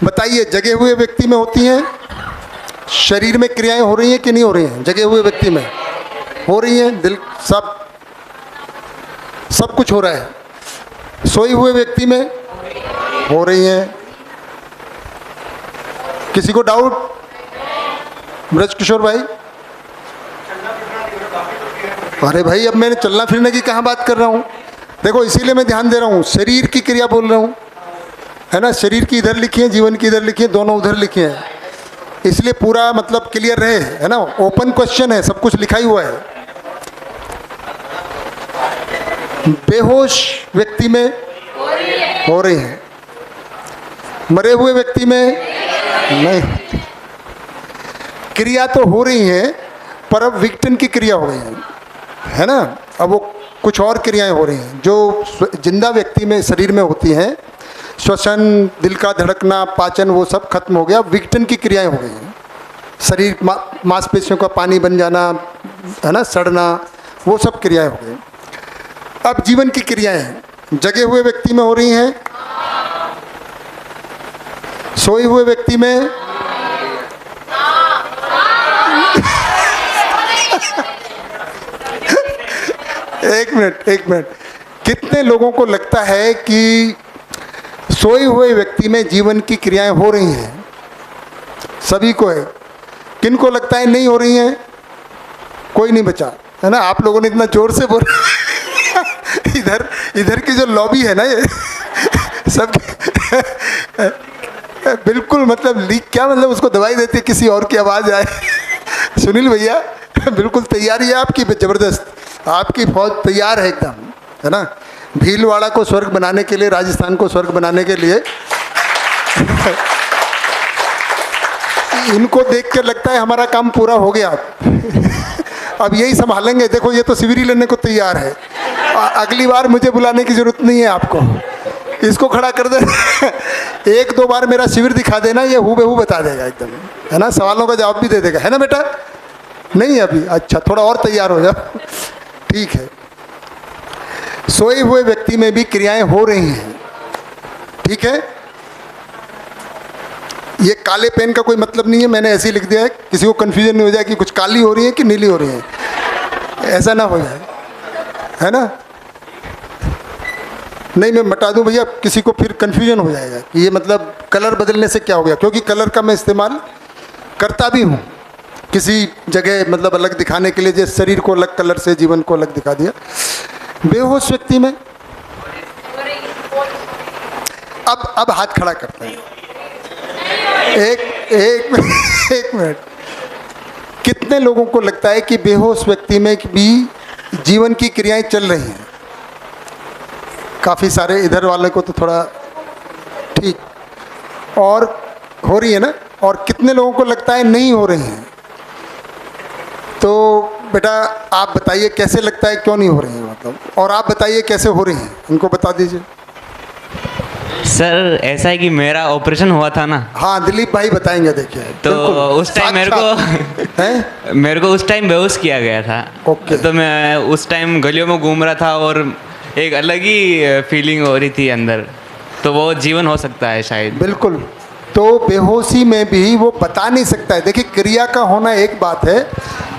बताइए, जगे हुए व्यक्ति में होती हैं, शरीर में क्रियाएं हो रही हैं कि नहीं हो रही हैं? जगे हुए व्यक्ति में हो रही हैं, दिल सब कुछ हो रहा है। सोए हुए व्यक्ति में हो रही हैं। किसी को डाउट? ब्रज किशोर भाई? अरे भाई अब मैंने चलना फिरने की कहाँ बात कर रहा हूँ। देखो इसीलिए मैं ध्यान दे रहा हूँ, शरीर की क्रिया बोल रहा हूँ, है ना। शरीर की इधर लिखी है, जीवन की इधर लिखी है, दोनों उधर लिखे हैं, इसलिए पूरा मतलब क्लियर रहे, है ना। ओपन क्वेश्चन है, सब कुछ लिखा ही हुआ है। बेहोश व्यक्ति में हो रही हैं। मरे हुए व्यक्ति में नहीं, क्रिया तो हो रही है पर अब विघटन की क्रिया हो गई है ना। अब वो कुछ और क्रियाएं हो रही हैं जो जिंदा व्यक्ति में शरीर में होती हैं। श्वसन, दिल का धड़कना, पाचन, वो सब खत्म हो गया। विघटन की क्रियाएं हो गई हैं। शरीर मांसपेशियों का पानी बन जाना, है ना, सड़ना, वो सब क्रियाएं हो गई। अब जीवन की क्रियाएं जगे हुए व्यक्ति में हो रही हैं, सोए हुए व्यक्ति में, एक मिनट, कितने लोगों को लगता है कि सोए हुए व्यक्ति में जीवन की क्रियाएं हो रही हैं? सभी को है। किन को लगता है नहीं हो रही हैं? कोई नहीं बचा, है ना। आप लोगों ने इतना जोर से बोला इधर की जो लॉबी है ना, ये सब बिल्कुल मतलब लीक, क्या मतलब उसको दवाई देती है किसी और की आवाज़ आए। सुनील भैया बिल्कुल तैयारी है आपकी, ज़बरदस्त, आपकी फौज तैयार है एकदम, है ना। भीलवाड़ा को स्वर्ग बनाने के लिए, राजस्थान को स्वर्ग बनाने के लिए इनको देख के लगता है हमारा काम पूरा हो गया। अब यही संभालेंगे। देखो ये तो शिविर लेने को तैयार है। अगली बार मुझे बुलाने की जरूरत नहीं है आपको, इसको खड़ा कर दे। एक दो बार मेरा शिविर दिखा देना, ये हूबहू बता देगा एकदम, है ना। सवालों का जवाब भी दे देगा, है ना बेटा। नहीं अभी, अच्छा थोड़ा और तैयार हो जाओ, ठीक है। सोए हुए व्यक्ति में भी क्रियाएं हो रही हैं, ठीक है। ये काले पेन का कोई मतलब नहीं है, मैंने ऐसे ही लिख दिया है, किसी को कन्फ्यूजन नहीं हो जाए कि कुछ काली हो रही है कि नीली हो रही है, ऐसा ना हो जाए, है ना। नहीं मैं मिटा दूं भैया, किसी को फिर कन्फ्यूजन हो जाएगा कि ये मतलब कलर बदलने से क्या हो गया, क्योंकि कलर का मैं इस्तेमाल करता भी हूँ किसी जगह, मतलब अलग दिखाने के लिए, जैसे शरीर को अलग कलर से जीवन को अलग दिखा दिया। बेहोश व्यक्ति में अब हाथ खड़ा करते हैं। एक मिनट, कितने लोगों को लगता है कि बेहोश व्यक्ति में भी जीवन की क्रियाएं चल रही हैं? काफ़ी सारे, इधर वाले को तो थोड़ा ठीक, और हो रही है ना। और कितने लोगों को लगता है नहीं हो रही हैं? तो बेटा आप बताइए कैसे लगता है, क्यों नहीं हो रही है मतलब, और आप बताइए कैसे हो रही हैं, इनको बता दीजिए। सर ऐसा है कि मेरा ऑपरेशन हुआ था ना। हाँ दिलीप भाई बताएंगे। देखिए तो उस टाइम मेरे को उस टाइम बेहोश किया गया था। तो मैं उस टाइम गलियों में घूम रहा था और एक अलग ही फीलिंग हो रही थी अंदर, तो वो जीवन हो सकता है शायद। बिल्कुल, तो बेहोशी में भी वो बता नहीं सकता है। देखिए क्रिया का होना एक बात है,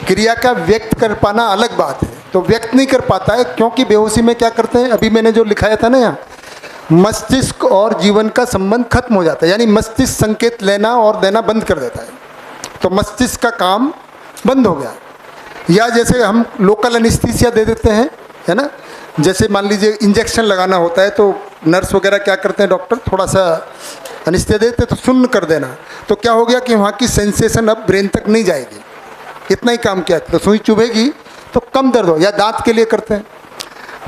क्रिया का व्यक्त कर पाना अलग बात है। तो व्यक्त नहीं कर पाता है क्योंकि बेहोशी में क्या करते हैं, अभी मैंने जो लिखाया था ना यहाँ, मस्तिष्क और जीवन का संबंध खत्म हो जाता है, यानी मस्तिष्क संकेत लेना और देना बंद कर देता है, तो मस्तिष्क का काम बंद हो गया। या जैसे हम लोकल एनेस्थीसिया दे देते हैं, है ना, जैसे मान लीजिए इंजेक्शन लगाना होता है तो नर्स वगैरह क्या करते हैं, डॉक्टर थोड़ा सा एनेस्थीसिया देते हैं तो सुन्न कर देना, तो क्या हो गया कि वहाँ की सेंसेशन अब ब्रेन तक नहीं जाएगी, इतना ही काम किया। तो सुई चुभेगी तो कम दर्द हो, या दांत के लिए करते हैं।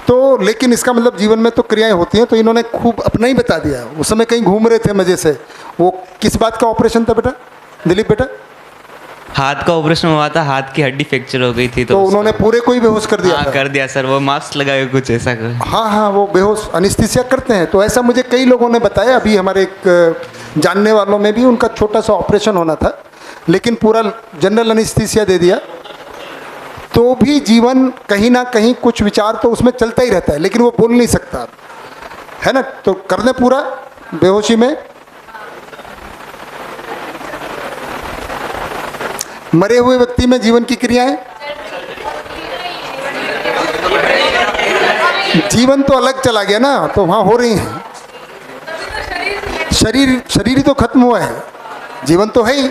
तो लेकिन इसका मतलब जीवन में तो क्रियाएं होती हैं, तो इन्होंने खूब अपना ही बता दिया। उस समय कहीं घूम रहे थे मज़े से। वो किस बात का ऑपरेशन था बेटा, दिलीप बेटा? हाथ का ऑपरेशन हुआ था, हाथ की हड्डी फ्रैक्चर हो गई थी, तो उन्होंने पूरे को ही बेहोश कर दिया। हाँ कर दिया सर, वो मास्क लगाए कुछ ऐसा कर। हाँ वो बेहोश एनेस्थीसिया करते हैं। तो ऐसा मुझे कई लोगों ने बताया, अभी हमारे एक जानने वालों में भी उनका छोटा सा ऑपरेशन होना था, लेकिन पूरा जनरल एनेस्थीसिया दे दिया, तो भी जीवन कहीं ना कहीं कुछ विचार तो उसमें चलता ही रहता है, लेकिन वो बोल नहीं सकता, है ना। तो कर दें पूरा बेहोशी में। मरे हुए व्यक्ति में जीवन की क्रियाएं, जीवन तो अलग चला गया ना, तो वहाँ हो रही हैं। शरीर ही तो खत्म हुआ है, जीवन तो है ही।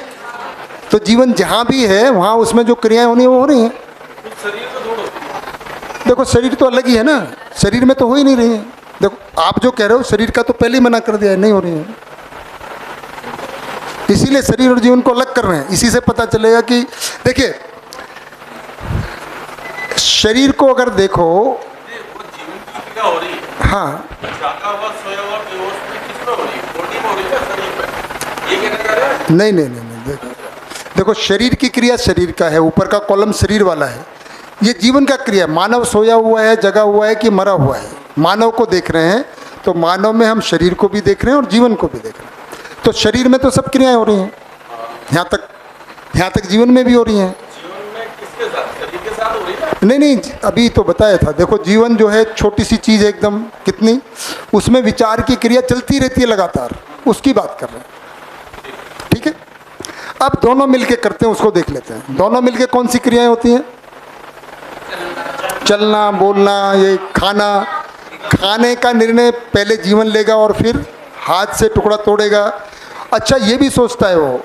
तो जीवन जहाँ भी है वहाँ उसमें जो क्रियाएं होनी वो हो रही हैं। देखो शरीर तो अलग ही है ना, शरीर में तो हो ही नहीं रही है। देखो आप जो कह रहे हो शरीर का तो पहले ही मना कर दिया है, नहीं हो रही है, इसीलिए शरीर और जीवन को अलग कर रहे हैं। इसी से पता चलेगा कि देखिए शरीर को अगर देखो, हाँ नहीं नहीं नहीं नहीं, देखो देखो, शरीर की क्रिया शरीर का है, ऊपर का कॉलम शरीर वाला है, ये जीवन का क्रिया। मानव सोया हुआ है, जगा हुआ है कि मरा हुआ है, मानव को देख रहे हैं, तो मानव में हम शरीर को भी देख रहे हैं और जीवन को भी देख रहे हैं। तो शरीर में तो सब क्रियाएं हो रही हैं, यहाँ तक जीवन में भी हो रही हैं। नहीं नहीं, अभी तो बताया था। देखो जीवन जो है छोटी सी चीज़ है एकदम, कितनी, उसमें विचार की क्रिया चलती रहती है लगातार, उसकी बात कर रहे हैं। ठीक है, अब दोनों मिलके करते हैं, उसको देख लेते हैं। दोनों मिलके कौन सी क्रियाएं होती हैं? चलना, बोलना, ये खाना। खाने का निर्णय पहले जीवन लेगा और फिर हाथ से टुकड़ा तोड़ेगा। अच्छा, ये भी सोचता है वो।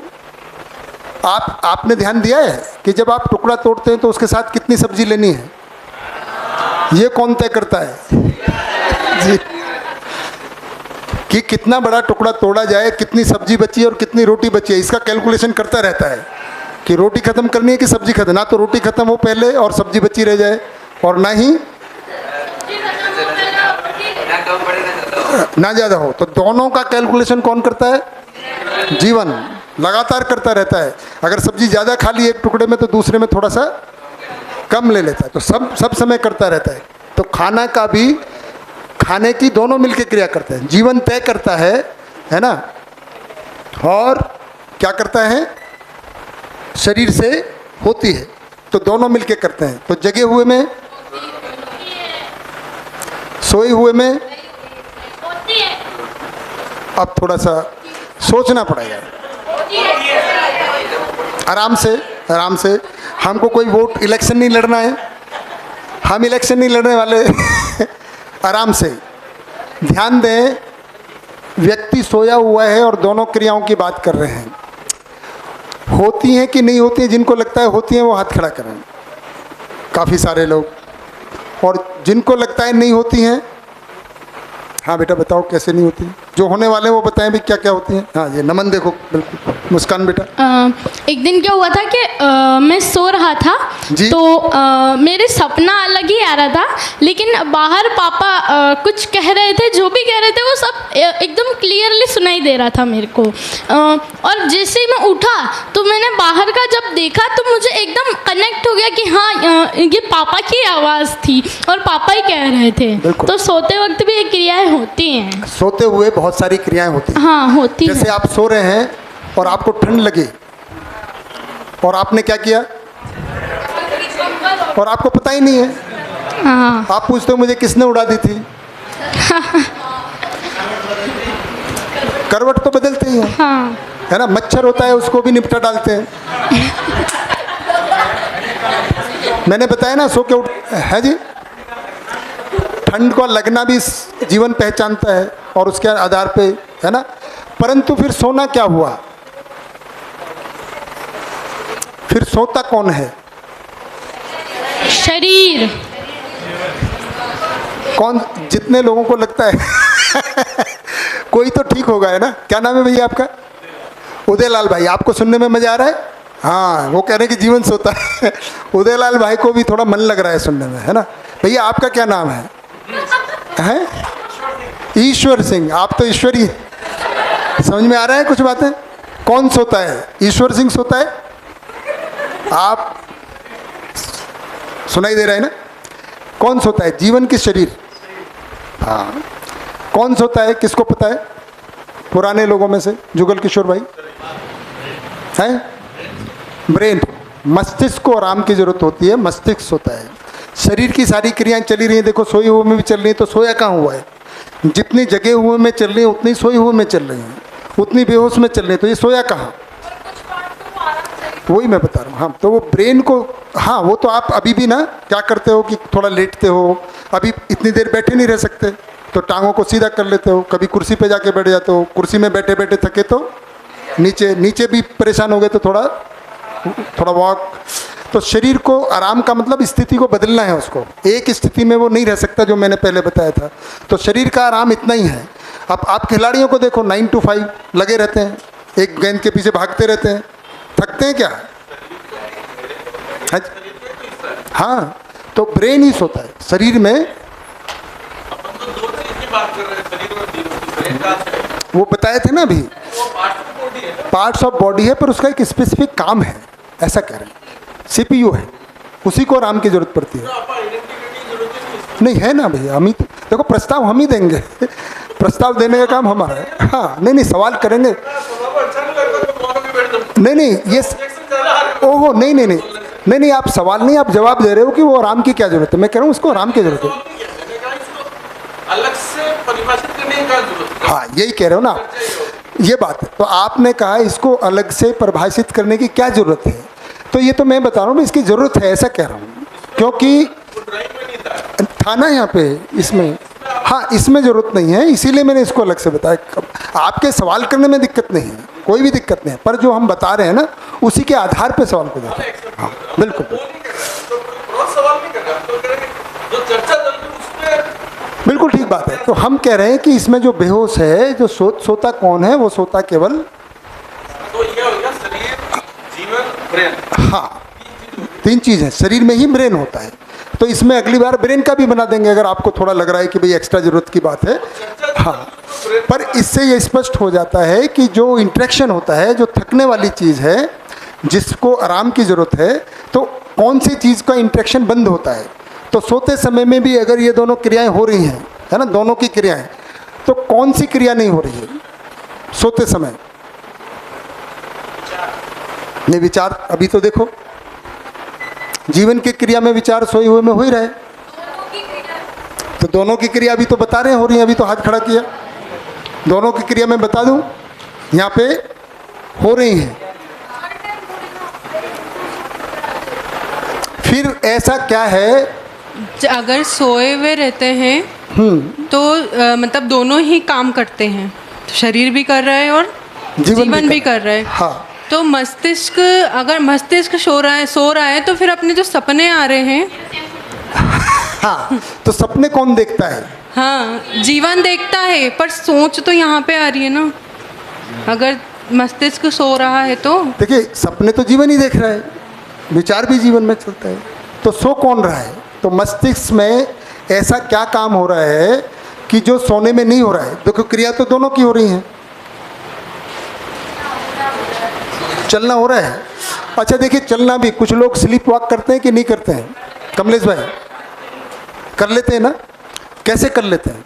आपने ध्यान दिया है कि जब आप टुकड़ा तोड़ते हैं तो उसके साथ कितनी सब्जी लेनी है, ये कौन तय करता है जी? कि कितना बड़ा टुकड़ा तोड़ा जाए, कितनी सब्जी बची है और कितनी रोटी बची है, इसका कैलकुलेशन करता रहता है कि रोटी खत्म करनी है कि सब्जी खत्म। ना तो रोटी खत्म हो पहले और सब्जी बची रह जाए, और ना ही ना ज़्यादा हो। तो दोनों का कैलकुलेशन कौन करता है? जीवन लगातार करता रहता है। अगर सब्जी ज़्यादा खा ली एक टुकड़े में तो दूसरे में थोड़ा सा कम ले लेता है। तो सब समय करता रहता है। तो खाना का भी, खाने की दोनों मिलकर क्रिया करते हैं। जीवन तय करता है ना, और क्या करता है? शरीर से होती है, तो दोनों मिलके करते हैं। तो जगे हुए में, सोए हुए में, अब थोड़ा सा सोचना पड़ेगा। आराम से हमको कोई वोट, इलेक्शन नहीं लड़ना है, हम इलेक्शन नहीं लड़ने वाले आराम से ध्यान दें। व्यक्ति सोया हुआ है और दोनों क्रियाओं की बात कर रहे हैं। होती हैं कि नहीं होती हैं? जिनको लगता है होती हैं वो हाथ खड़ा करें, काफ़ी सारे लोग। और जिनको लगता है नहीं होती हैं, हाँ बेटा बताओ कैसे नहीं होती? जो होने वाले हैं वो बताएं भी क्या क्या होती हैं। हाँ ये नमन देखो, बिल्कुल मुस्कान बेटा। एक दिन क्या हुआ था कि मैं सो रहा था तो मेरे सपना अलग ही आ रहा था, लेकिन बाहर पापा कुछ कह रहे थे, जो भी कह रहे थे वो सब एकदम क्लियरली सुनाई दे रहा था मेरे को। और जैसे ही मैं उठा तो मैंने बाहर का जब देखा तो मुझे एकदम कनेक्ट हो गया कि हाँ ये पापा की आवाज़ थी और पापा ही कह रहे थे। तो सोते वक्त भी ये क्रियाएँ होती हैं। सोते हुए बहुत सारी क्रियाएं होती हैं। हाँ होती है। जैसे आप सो रहे हैं और आपको ठंड लगी और आपने क्या किया, और आपको पता ही नहीं है। हाँ। आप पूछते हो मुझे किसने उड़ा दी थी? करवट तो बदलते ही हैं। हाँ। है ना, मच्छर होता है उसको भी निपटा डालते हैं। मैंने बताया ना, सो के उठ है जी। ठंड का लगना भी जीवन पहचानता है और उसके आधार पे, है ना। परंतु फिर सोना क्या हुआ? फिर सोता कौन है? शरीर। कौन? जितने लोगों को लगता है कोई तो ठीक होगा, है ना। क्या नाम है भैया आपका? उदयलाल भाई। आपको सुनने में मजा आ रहा है? हाँ, वो कह रहे हैं कि जीवन सोता है। उदयलाल भाई को भी थोड़ा मन लग रहा है सुनने में, है ना। भैया आपका क्या नाम है? हैं? ईश्वर सिंह। आप तो ईश्वरी, समझ में आ रहा है कुछ बातें? कौन सोता है? ईश्वर सिंह सोता है। आप सुनाई दे रहा है ना? कौन सोता है? जीवन की शरीर। हाँ, कौन सोता है? किसको पता है? पुराने लोगों में से जुगल किशोर भाई हैं? ब्रेन, मस्तिष्क को आराम की जरूरत होती है, मस्तिष्क सोता है। शरीर की सारी क्रियाएं चली रही हैं। देखो सोए हुए में भी चल रही है, तो सोया कहाँ हुआ है? जितनी जगे हुए में चल रही है उतनी सोए हुए में चल रही हैं, उतनी बेहोश में चल रही है। तो ये सोया कहाँ? वही मैं बता रहा हूँ। हाँ, तो वो ब्रेन को, हाँ वो तो आप अभी भी ना क्या करते हो कि थोड़ा लेटते हो, अभी इतनी देर बैठे नहीं रह सकते तो टांगों को सीधा कर लेते हो, कभी कुर्सी पे जाके बैठ जाते हो, कुर्सी में बैठे बैठे थके तो नीचे भी परेशान हो गए तो थोड़ा वॉक। तो शरीर को आराम का मतलब स्थिति को बदलना है, उसको एक स्थिति में वो नहीं रह सकता, जो मैंने पहले बताया था। तो शरीर का आराम इतना ही है। अब आप खिलाड़ियों को देखो, 9 to 5 लगे रहते हैं, एक गेंद के पीछे भागते रहते हैं, थकते हैं क्या? हाँ, तो ब्रेन ही सोता है। शरीर में वो बताए थे ना अभी, पार्ट्स ऑफ बॉडी है पर उसका एक स्पेसिफिक काम है, ऐसा कह रहे हैं। CPU है, उसी को आराम की जरूरत पड़ती है। नहीं है ना भैया, हम ही देखो प्रस्ताव हम ही देंगे प्रस्ताव देने का काम हमारा है। हाँ नहीं सवाल करेंगे। नहीं ये ओहो नहीं आप सवाल नहीं, आप जवाब दे रहे हो कि वो आराम की क्या जरूरत है। मैं कह रहा हूँ उसको आराम की जरूरत है, अलग से परिभाषित करने की क्या जरूरत है? हाँ यही कह रहे हो ना आप, ये बात है। तो आपने कहा इसको अलग से परिभाषित करने की क्या जरूरत है, तो ये तो मैं बता रहा हूँ इसकी जरूरत है, ऐसा कह रहा हूँ। क्योंकि था ना यहाँ पे इसमें, हाँ इसमें ज़रूरत नहीं है, इसीलिए मैंने इसको अलग से बताया। आपके सवाल करने में दिक्कत नहीं है, कोई भी दिक्कत नहीं है, पर जो हम बता रहे हैं ना उसी के आधार पे सवाल को देते हैं। हाँ बिल्कुल बिल्कुल ठीक बात है। तो हम कह रहे हैं कि इसमें जो बेहोश है, जो सोता कौन है, वो सोता केवल, तो ये हो गया शरीर, जीवन, ब्रेन। हाँ 3 चीज़ है, शरीर में ही ब्रेन होता है। तो इसमें अगली बार ब्रेन का भी बना देंगे अगर आपको थोड़ा लग रहा है कि भाई एक्स्ट्रा ज़रूरत की बात है। हाँ पर इससे ये स्पष्ट हो जाता है कि जो इंटरेक्शन होता है, जो थकने वाली चीज़ है, जिसको आराम की ज़रूरत है, तो कौन सी चीज़ का इंटरेक्शन बंद होता है। तो सोते समय में भी अगर ये दोनों क्रियाएं हो रही हैं, है ना, दोनों की क्रियाएं, तो कौन सी क्रिया नहीं हो रही है सोते समय? ये विचार, अभी तो देखो जीवन की क्रिया में विचार सोए हुए में हो ही रहा है, तो दोनों की क्रिया अभी तो बता रहे हैं हो रही है। अभी तो हाथ खड़ा किया, दोनों की क्रिया मैं बता दूं यहाँ पे हो रही हैं। फिर ऐसा क्या है, अगर सोए हुए रहते हैं तो मतलब दोनों ही काम करते हैं, शरीर भी कर रहा है और जीवन भी कर रहा है। हाँ तो मस्तिष्क, अगर मस्तिष्क सो रहा है तो फिर अपने जो सपने आ रहे हैं, हाँ तो सपने कौन देखता है? हाँ जीवन देखता है, पर सोच तो यहाँ पे आ रही है ना। अगर मस्तिष्क सो रहा है तो देखिए सपने तो जीवन ही देख रहा है, विचार भी जीवन में चलता है, तो सो कौन रहा है? तो मस्तिष्क में ऐसा क्या काम हो रहा है कि जो सोने में नहीं हो रहा है? देखो क्रिया तो दोनों की हो रही हैं, चलना हो रहा है। अच्छा देखिए चलना भी, कुछ लोग स्लीप वॉक करते हैं कि नहीं करते हैं? कमलेश भाई कर लेते हैं ना, कैसे कर लेते हैं?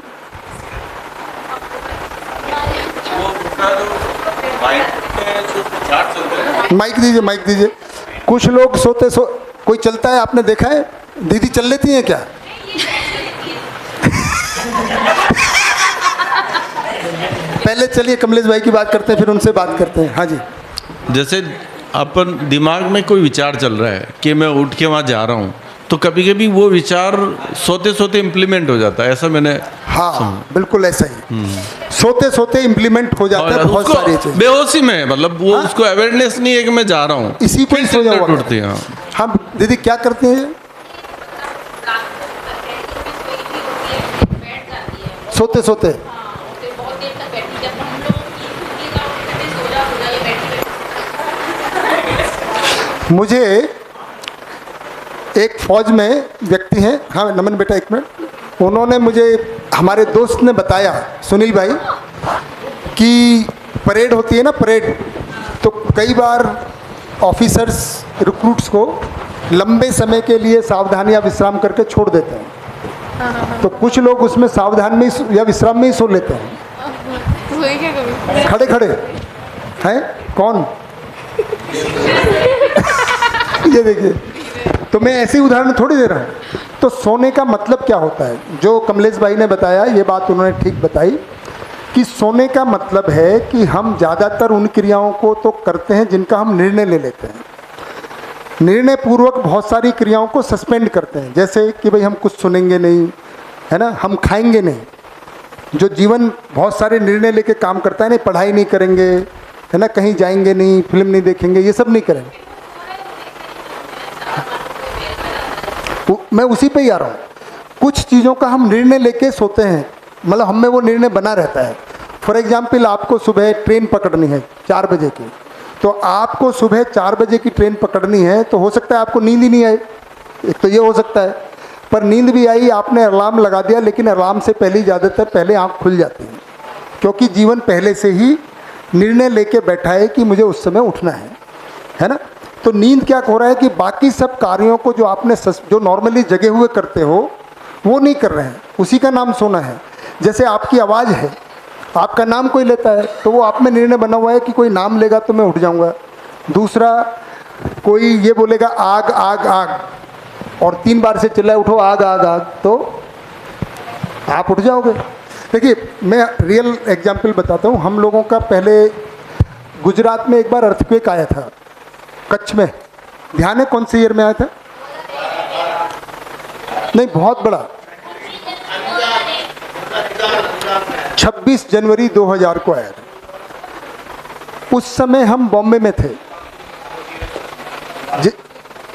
माइक दीजिए, माइक दीजिए। कुछ लोग सोते कोई चलता है, आपने देखा है? दीदी चल लेती हैं क्या? पहले चलिए कमलेश भाई की बात करते हैं, फिर उनसे बात करते हैं। हाँ जी। जैसे अपन दिमाग में कोई विचार चल रहा है कि मैं उठ के वहाँ जा रहा हूँ, तो कभी कभी वो विचार सोते सोते इम्प्लीमेंट हो जाता है, ऐसा मैंने, हाँ बिल्कुल ऐसा ही सोते सोते इम्प्लीमेंट हो जाता है बहुत सारी चीज़ बेहोशी में, मतलब वो उसको अवेयरनेस नहीं है कि मैं जा रहा हूँ, इसी को ही सो जाओ उठते हैं। हाँ दीदी क्या करते हैं? सोते सोते मुझे एक फौज में व्यक्ति हैं, हाँ नमन बेटा एक मिनट, उन्होंने मुझे, हमारे दोस्त ने बताया सुनील भाई, कि परेड होती है ना परेड, तो कई बार ऑफिसर्स रिक्रूट्स को लंबे समय के लिए सावधान या विश्राम करके छोड़ देते हैं। तो कुछ लोग उसमें सावधान में या विश्राम में ही सो लेते हैं, खड़े खड़े हैं। कौन? ये देखिए, तो मैं ऐसे उदाहरण थोड़ी दे रहा हूँ। तो सोने का मतलब क्या होता है? जो कमलेश भाई ने बताया ये बात उन्होंने ठीक बताई कि सोने का मतलब है कि हम ज़्यादातर उन क्रियाओं को तो करते हैं जिनका हम निर्णय ले लेते हैं, निर्णय पूर्वक बहुत सारी क्रियाओं को सस्पेंड करते हैं, जैसे कि भाई हम कुछ सुनेंगे नहीं, है ना, हम खाएंगे नहीं। जो जीवन बहुत सारे निर्णय लेके काम करता है ना, पढ़ाई नहीं करेंगे, है ना, कहीं जाएंगे नहीं, फिल्म नहीं देखेंगे, ये सब नहीं करेंगे। मैं उसी पे ही आ रहा हूँ। कुछ चीज़ों का हम निर्णय लेके सोते हैं, मतलब हम में वो निर्णय बना रहता है। फॉर एग्जाम्पल आपको सुबह ट्रेन पकड़नी है 4 बजे की, तो आपको सुबह 4 बजे की ट्रेन पकड़नी है, तो हो सकता है आपको नींद ही नहीं आए, एक तो ये हो सकता है। पर नींद भी आई, आपने अलार्म लगा दिया, लेकिन अलार्म से पहले ज़्यादातर पहले आँख खुल जाती है, क्योंकि जीवन पहले से ही निर्णय लेके बैठा है कि मुझे उस समय उठना है ना। तो नींद क्या हो रहा है कि बाकी सब कार्यों को जो आपने जो नॉर्मली जगे हुए करते हो वो नहीं कर रहे हैं, उसी का नाम सोना है। जैसे आपकी आवाज़ है, आपका नाम कोई लेता है तो वो आप में निर्णय बना हुआ है कि कोई नाम लेगा तो मैं उठ जाऊंगा। दूसरा, कोई ये बोलेगा आग आग आग और 3 बार से चिल्लाए उठो आग आग आग, तो आप उठ जाओगे। देखिए मैं रियल एग्जाम्पल बताता हूँ। हम लोगों का पहले गुजरात में एक बार अर्थक्वेक आया था, कच्छ में, ध्यान है कौन से ईयर में आया था? नहीं, बहुत बड़ा, 26 जनवरी 2000 को आया था। उस समय हम बॉम्बे में थे।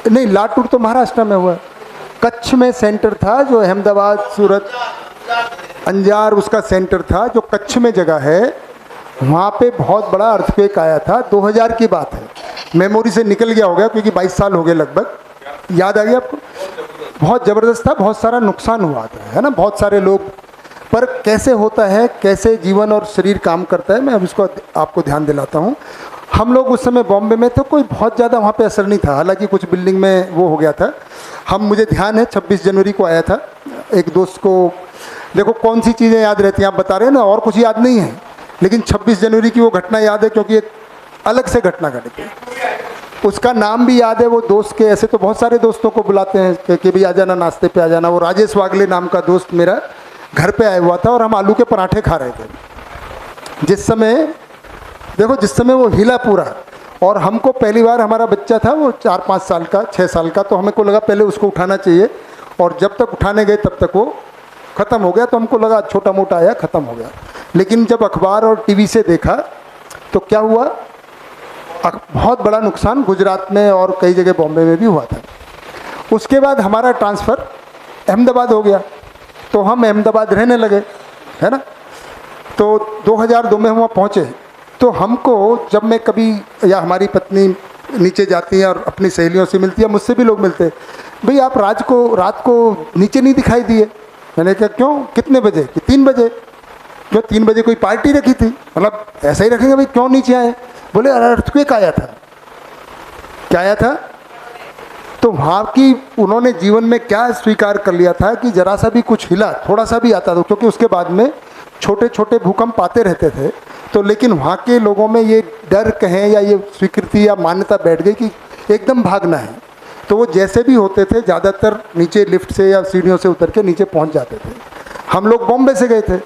नहीं, लातूर तो महाराष्ट्र में हुआ, कच्छ में सेंटर था, जो अहमदाबाद, सूरत, अंजार उसका सेंटर था, जो कच्छ में जगह है, वहाँ पे बहुत बड़ा अर्थक्वेक आया था। 2000 की बात है, मेमोरी से निकल गया होगा क्योंकि 22 साल हो गए लगभग। याद आ गया आपको? बहुत ज़बरदस्त था, बहुत सारा नुकसान हुआ था, है ना, बहुत सारे लोग। पर कैसे होता है, कैसे जीवन और शरीर काम करता है, मैं अब इसको आपको ध्यान दिलाता हूँ। हम लोग उस समय बॉम्बे में थे, कोई बहुत ज़्यादा वहाँ पे असर नहीं था, हालांकि कुछ बिल्डिंग में वो हो गया था। मुझे ध्यान है 26 जनवरी को आया था। एक दोस्त को, देखो कौन सी चीज़ें याद रहती हैं, आप बता रहे हैं ना, और कुछ याद नहीं है, लेकिन 26 जनवरी की वो घटना याद है क्योंकि एक अलग से घटना घटी। उसका नाम भी याद है, वो दोस्त के, ऐसे तो बहुत सारे दोस्तों को बुलाते हैं कि भाई आ जाना, नाश्ते पे आ जाना। वो राजेश वागले नाम का दोस्त मेरा घर पे आया हुआ था और हम आलू के पराठे खा रहे थे। जिस समय, देखो जिस समय वो हिला पूरा, और हमको पहली बार, हमारा बच्चा था वो 4-5 साल का, 6 साल का, तो हमें को लगा पहले उसको उठाना चाहिए, और जब तक उठाने गए तब तक वो ख़त्म हो गया, तो हमको लगा छोटा मोटा आया, ख़त्म हो गया। लेकिन जब अखबार और टीवी से देखा तो क्या हुआ, बहुत बड़ा नुकसान गुजरात में और कई जगह बॉम्बे में भी हुआ था। उसके बाद हमारा ट्रांसफ़र अहमदाबाद हो गया, तो हम अहमदाबाद रहने लगे, है ना। तो 2002 में हम वहाँ पहुँचे। तो हमको, जब मैं कभी, या हमारी पत्नी नीचे जाती है और अपनी सहेलियों से मिलती है, मुझसे भी लोग मिलते हैं, भाई आप रात को नीचे नहीं दिखाई दिए। मैंने कहा क्यों, कितने बजे? कि 3 बजे। क्यों 3 बजे? कोई पार्टी रखी थी? मतलब ऐसा ही रखेंगे भाई, क्यों नीचे आए? बोले अर्थक्वेक आया था। क्या आया था? तो वहाँ की उन्होंने जीवन में क्या स्वीकार कर लिया था कि जरा सा भी कुछ हिला, थोड़ा सा भी आता था, क्योंकि उसके बाद में छोटे छोटे भूकंप आते रहते थे, तो लेकिन वहाँ के लोगों में ये डर कहें या ये स्वीकृति या मान्यता बैठ गई कि एकदम भागना है। तो वो जैसे भी होते थे, ज़्यादातर नीचे लिफ्ट से या सीढ़ियों से उतर के नीचे पहुँच जाते थे। हम लोग बॉम्बे से गए थे,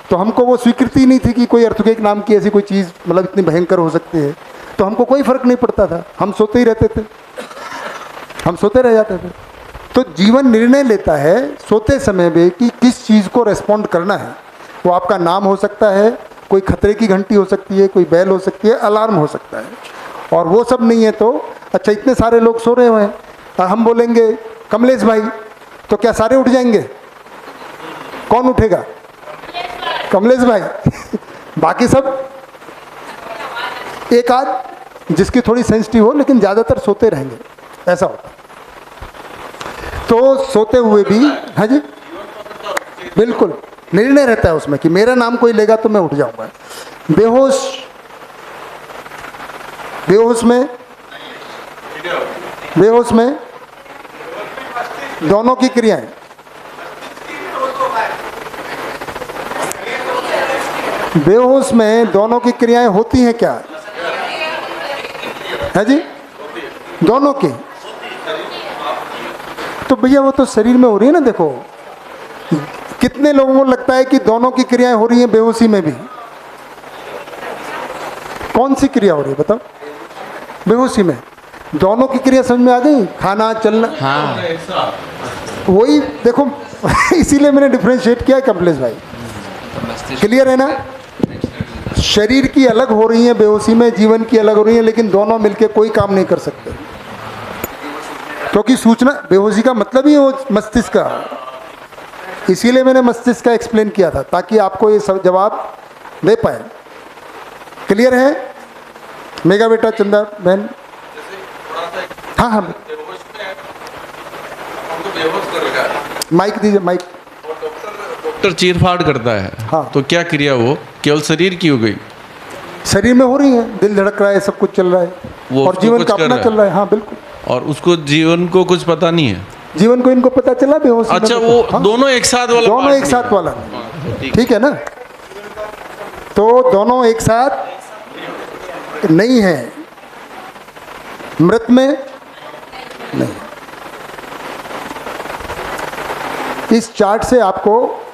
तो हमको वो स्वीकृति नहीं थी कि कोई अर्थक्वेक नाम की ऐसी कोई चीज़ मतलब इतनी भयंकर हो सकती है। तो हमको कोई फ़र्क नहीं पड़ता था, हम सोते ही रहते थे, हम सोते रह जाते थे। तो जीवन निर्णय लेता है सोते समय में कि किस चीज़ को रेस्पॉन्ड करना है। वो आपका नाम हो सकता है, कोई खतरे की घंटी हो सकती है, कोई बैल हो सकती है, अलार्म हो सकता है, और वो सब नहीं है तो अच्छा इतने सारे लोग सो रहे हुए हैं, हम बोलेंगे कमलेश भाई, तो क्या सारे उठ जाएंगे? कौन उठेगा? कमलेश भाई बाकी सब एक आध जिसकी थोड़ी सेंसिटिव हो, लेकिन ज़्यादातर सोते रहेंगे, ऐसा होता। तो सोते हुए भी, हाँ जी बिल्कुल निर्णय रहता है उसमें कि मेरा नाम कोई लेगा तो मैं उठ जाऊंगा। बेहोश में दोनों की क्रियाएं, बेहोश में दोनों की क्रियाएं होती हैं क्या? है जी, दोनों की। तो भैया वो तो शरीर में हो रही है ना। देखो कितने लोगों को लगता है कि दोनों की क्रियाएं हो रही हैं बेहोशी में भी? कौन सी क्रिया हो रही है बताओ? बेहोशी में दोनों की क्रिया समझ में आ गई? खाना, चलना। हाँ वही देखो इसीलिए मैंने डिफरेंशिएट किया है कमलेश भाई, क्लियर है ना। शरीर की अलग हो रही है बेहोशी में, जीवन की अलग हो रही है, लेकिन दोनों मिलके कोई काम नहीं कर सकते, क्योंकि सूचना, बेहोशी का मतलब ही वो मस्तिष्क का। इसीलिए मैंने मस्तिष्क का एक्सप्लेन किया था ताकि आपको ये सब जवाब दे पाए। क्लियर है मेगा बेटा, चंदा बहन? हाँ हाँ माइक दीजिए, माइक। डॉक्टर चीरफाड़ करता है, हाँ, तो क्या क्रिया वो केवल शरीर की हो गई? शरीर में हो रही है, दिल धड़क रहा है, सब कुछ चल रहा है, वो और जीवन का अपना चल रहा है। हाँ बिल्कुल। और उसको जीवन को कुछ पता नहीं है? जीवन को इनको पता चला बेहोशी। अच्छा, वो हाँ? दोनों एक साथ वाला, दोनों एक साथ वाला, ठीक है ना? तो दोनों एक साथ नहीं है, मृत में नहीं। इस चार्ट से आपको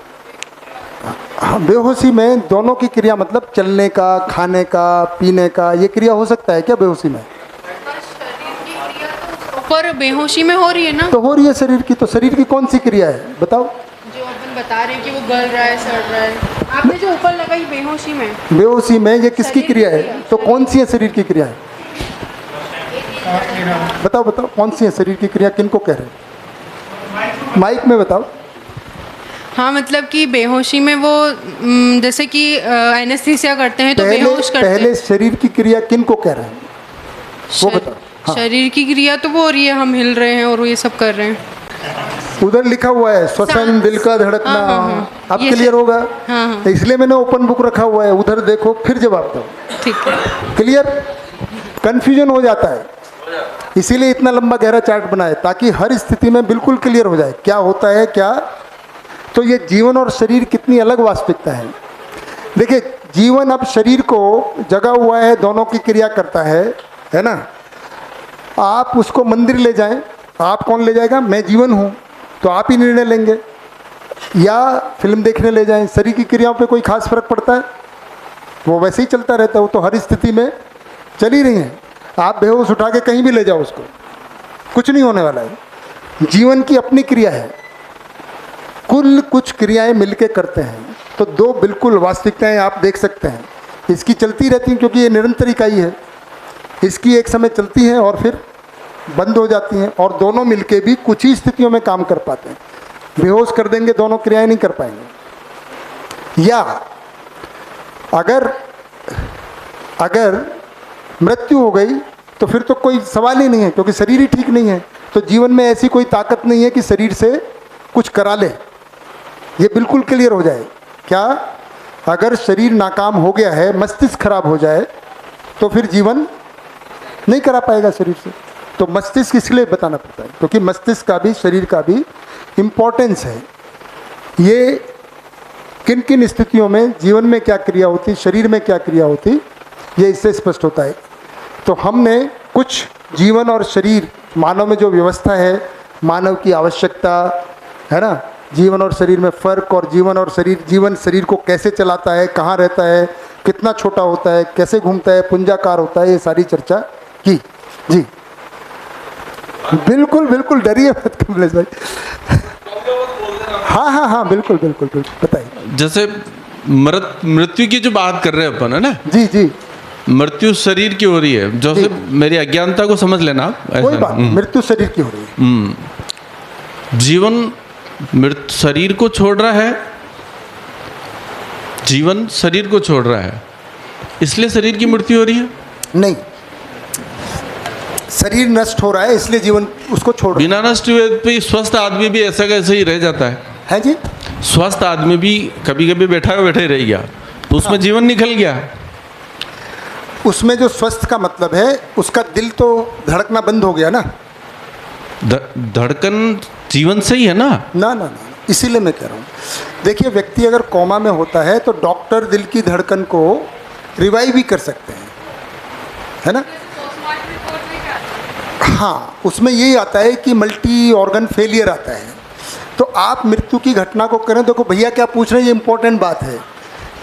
बेहोशी में दोनों की क्रिया, मतलब चलने का, खाने का, पीने का, ये क्रिया हो सकता है क्या बेहोशी में? पर बेहोशी में हो रही है ना? तो हो रही है शरीर की। तो शरीर की कौन सी क्रिया है बताओ? जो अपन बता रहे हैं कि वो गल रहा है, सड़ रहा है, आपने जो ऊपर लगाई बेहोशी में। बेहोशी में ये किसकी क्रिया है? तो कौन सी है शरीर की क्रिया है? बताओ बताओ, कौन सी है शरीर की क्रिया? किनको कह रहे हैं? माइक में बताओ। हाँ, मतलब कि बेहोशी में वो जैसे कि एनेस्थीसिया करते हैं तो बेहोश करते हैं। पहले शरीर की क्रिया किनको कह रहे हैं वो बताओ? हाँ। शरीर की क्रिया तो वो हो रही है, हम हिल रहे हैं और ये सब कर रहे हैं। उधर लिखा हुआ है श्वसन, दिल का धड़कना। हाँ। अब क्लियर होगा? हाँ। इसलिए मैंने ओपन बुक रखा हुआ है, उधर देखो फिर जवाब दो। ठीक है, क्लियर? कंफ्यूजन हो जाता है, इसीलिए इतना लंबा गहरा चार्ट बनाए, ताकि हर स्थिति में बिल्कुल क्लियर हो जाए क्या होता है क्या। तो ये जीवन और शरीर कितनी अलग वास्तविकता है। देखिए, जीवन अब शरीर को जगा हुआ है, दोनों की क्रिया करता है ना? आप उसको मंदिर ले जाएं, आप कौन ले जाएगा? मैं जीवन हूँ, तो आप ही निर्णय लेंगे। या फिल्म देखने ले जाएं, शरीर की क्रियाओं पे कोई खास फर्क पड़ता है? वो वैसे ही चलता रहता है, वो तो हर स्थिति में चल ही रही हैं। आप बेहोश उठा के कहीं भी ले जाओ उसको, कुछ नहीं होने वाला है। जीवन की अपनी क्रिया है, कुल कुछ क्रियाएं मिलके करते हैं। तो दो बिल्कुल वास्तविकताएं आप देख सकते हैं, इसकी चलती रहती हैं क्योंकि ये निरंतर इकाई है। इसकी एक समय चलती है और फिर बंद हो जाती हैं, और दोनों मिलके भी कुछ ही स्थितियों में काम कर पाते हैं। बेहोश कर देंगे, दोनों क्रियाएं नहीं कर पाएंगे। या अगर मृत्यु हो गई तो फिर तो कोई सवाल ही नहीं है, क्योंकि शरीर ही ठीक नहीं है। तो जीवन में ऐसी कोई ताकत नहीं है कि शरीर से कुछ करा ले। ये बिल्कुल क्लियर हो जाए क्या? अगर शरीर नाकाम हो गया है, मस्तिष्क खराब हो जाए, तो फिर जीवन नहीं करा पाएगा शरीर से। तो मस्तिष्क इसलिए बताना पड़ता है, क्योंकि मस्तिष्क का भी शरीर का भी इम्पोर्टेंस है। ये किन किन स्थितियों में जीवन में क्या क्रिया होती, शरीर में क्या क्रिया होती, ये इससे स्पष्ट होता है। तो हमने कुछ जीवन और शरीर, मानव में जो व्यवस्था है, मानव की आवश्यकता है ना, जीवन और शरीर में फ़र्क, और जीवन और शरीर, जीवन शरीर को कैसे चलाता है, कहाँ रहता है, कितना छोटा होता है, कैसे घूमता है, पुंजाकार होता है, ये सारी चर्चा की। जी बिल्कुल बिल्कुल, डरिए मत कमलेश भाई। हाँ हाँ हाँ, बिल्कुल बिल्कुल बिल्कुल, बताइए। जैसे मृत्यु की जो बात कर रहे हैं अपन, है ना? जी जी। मृत्यु शरीर की हो रही है, जो से मेरी अज्ञानता को समझ लेना। कोई बात, मृत्यु शरीर की हो रही है। जीवन शरीर को छोड़ रहा है, जीवन शरीर को छोड़ रहा है, इसलिए शरीर की मृत्यु हो रही है? नहीं, शरीर नष्ट हो रहा है इसलिए जीवन उसको छोड़। बिना नष्ट हुए भी स्वस्थ आदमी भी ऐसा कैसे ही रह जाता है जी? स्वस्थ आदमी भी कभी कभी बैठा ही रह गया, तो उसमें जीवन निकल गया। उसमें जो स्वस्थ का मतलब है, उसका दिल तो धड़कना बंद हो गया ना। धड़कन जीवन से ही है ना? ना ना ना, इसीलिए मैं कह रहा हूँ। देखिए, व्यक्ति अगर कोमा में होता है तो डॉक्टर दिल की धड़कन को रिवाइव भी कर सकते हैं, है ना? हाँ, उसमें यही आता है कि मल्टी ऑर्गन फेलियर आता है। तो आप मृत्यु की घटना को करें, देखो भैया क्या पूछ रहे हैं, ये इंपॉर्टेंट बात है।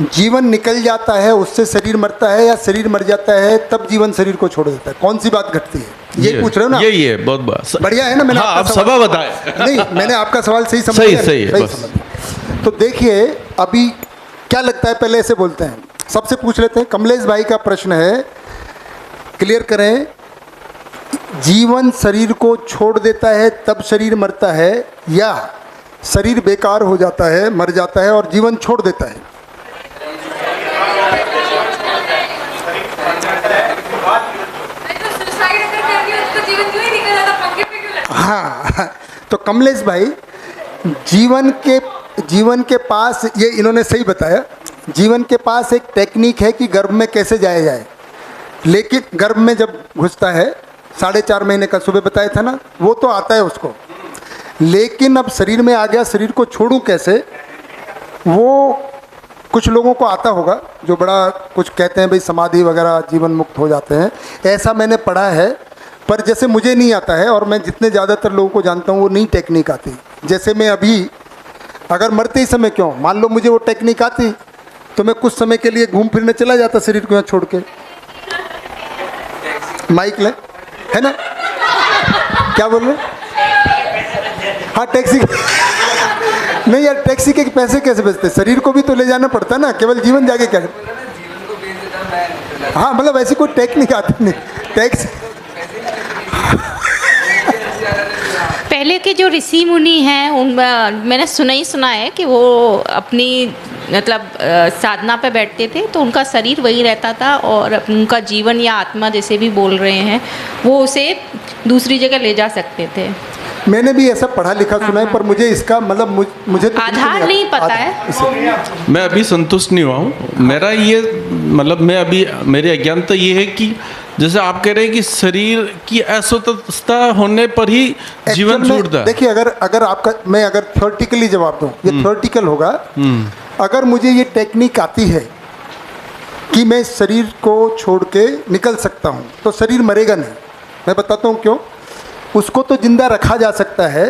जीवन निकल जाता है, उससे शरीर मरता है, या शरीर मर जाता है तब जीवन शरीर को छोड़ देता है? कौन सी बात घटती है, ये पूछ रहे हो ना? यही है, बहुत बढ़िया है ना। मैंने आप सवाल बताए। नहीं, मैंने आपका सवाल सही समझ सही समझ। तो देखिए, अभी क्या लगता है, पहले ऐसे बोलते हैं, सबसे पूछ लेते हैं। कमलेश भाई का प्रश्न है, क्लियर करें। जीवन शरीर को छोड़ देता है तब शरीर मरता है, या शरीर बेकार हो जाता है, मर जाता है और जीवन छोड़ देता है? हाँ, तो कमलेश भाई जीवन के पास, ये इन्होंने सही बताया, जीवन के पास एक टेक्निक है कि गर्भ में कैसे जाया जाए, लेकिन गर्भ में जब घुसता है 4.5 महीने का, सुबह बताया था ना, वो तो आता है उसको, लेकिन अब शरीर में आ गया, शरीर को छोड़ूं कैसे, वो कुछ लोगों को आता होगा जो बड़ा कुछ कहते हैं भाई समाधि वगैरह जीवन मुक्त हो जाते हैं, ऐसा मैंने पढ़ा है, पर जैसे मुझे नहीं आता है और मैं जितने ज़्यादातर लोगों को जानता हूँ वो नई टेक्निक आती। जैसे मैं अभी अगर मरते ही समय क्यों, मान लो मुझे वो टेक्निक आती तो मैं कुछ समय के लिए घूम फिरने चला जाता शरीर को यहाँ छोड़ के। माइक ले, है ना, क्या बोल रहे? हाँ टैक्सी नहीं यार, टैक्सी के पैसे कैसे बचते, शरीर को भी तो ले जाना पड़ता ना, केवल जीवन जाके क्या। हाँ मतलब ऐसी कोई टेक्निक आती नहीं, टैक्सी। पहले के जो ऋषि मुनि हैं उन मैंने सुना है कि वो अपनी मतलब साधना पे बैठते थे तो उनका शरीर वही रहता था और उनका जीवन या आत्मा जैसे भी बोल रहे हैं वो उसे दूसरी जगह ले जा सकते थे। मैंने भी ऐसा पढ़ा लिखा सुना है, पर मुझे इसका मतलब मुझे तो आधार नहीं पता है। मैं अभी संतुष्ट नहीं हुआ हूँ। मेरा ये मतलब मैं अभी मेरी अज्ञानता ये है कि जैसे आप कह रहे हैं कि शरीर की अस्वस्थता होने पर ही जीवन छूटता है। देखिए अगर आपका, मैं अगर थ्योरेटिकली जवाब दूँ, ये थ्योरेटिकल होगा, अगर मुझे ये टेक्निक आती है कि मैं शरीर को छोड़ के निकल सकता हूँ तो शरीर मरेगा नहीं। मैं बताता हूँ क्यों। उसको तो जिंदा रखा जा सकता है,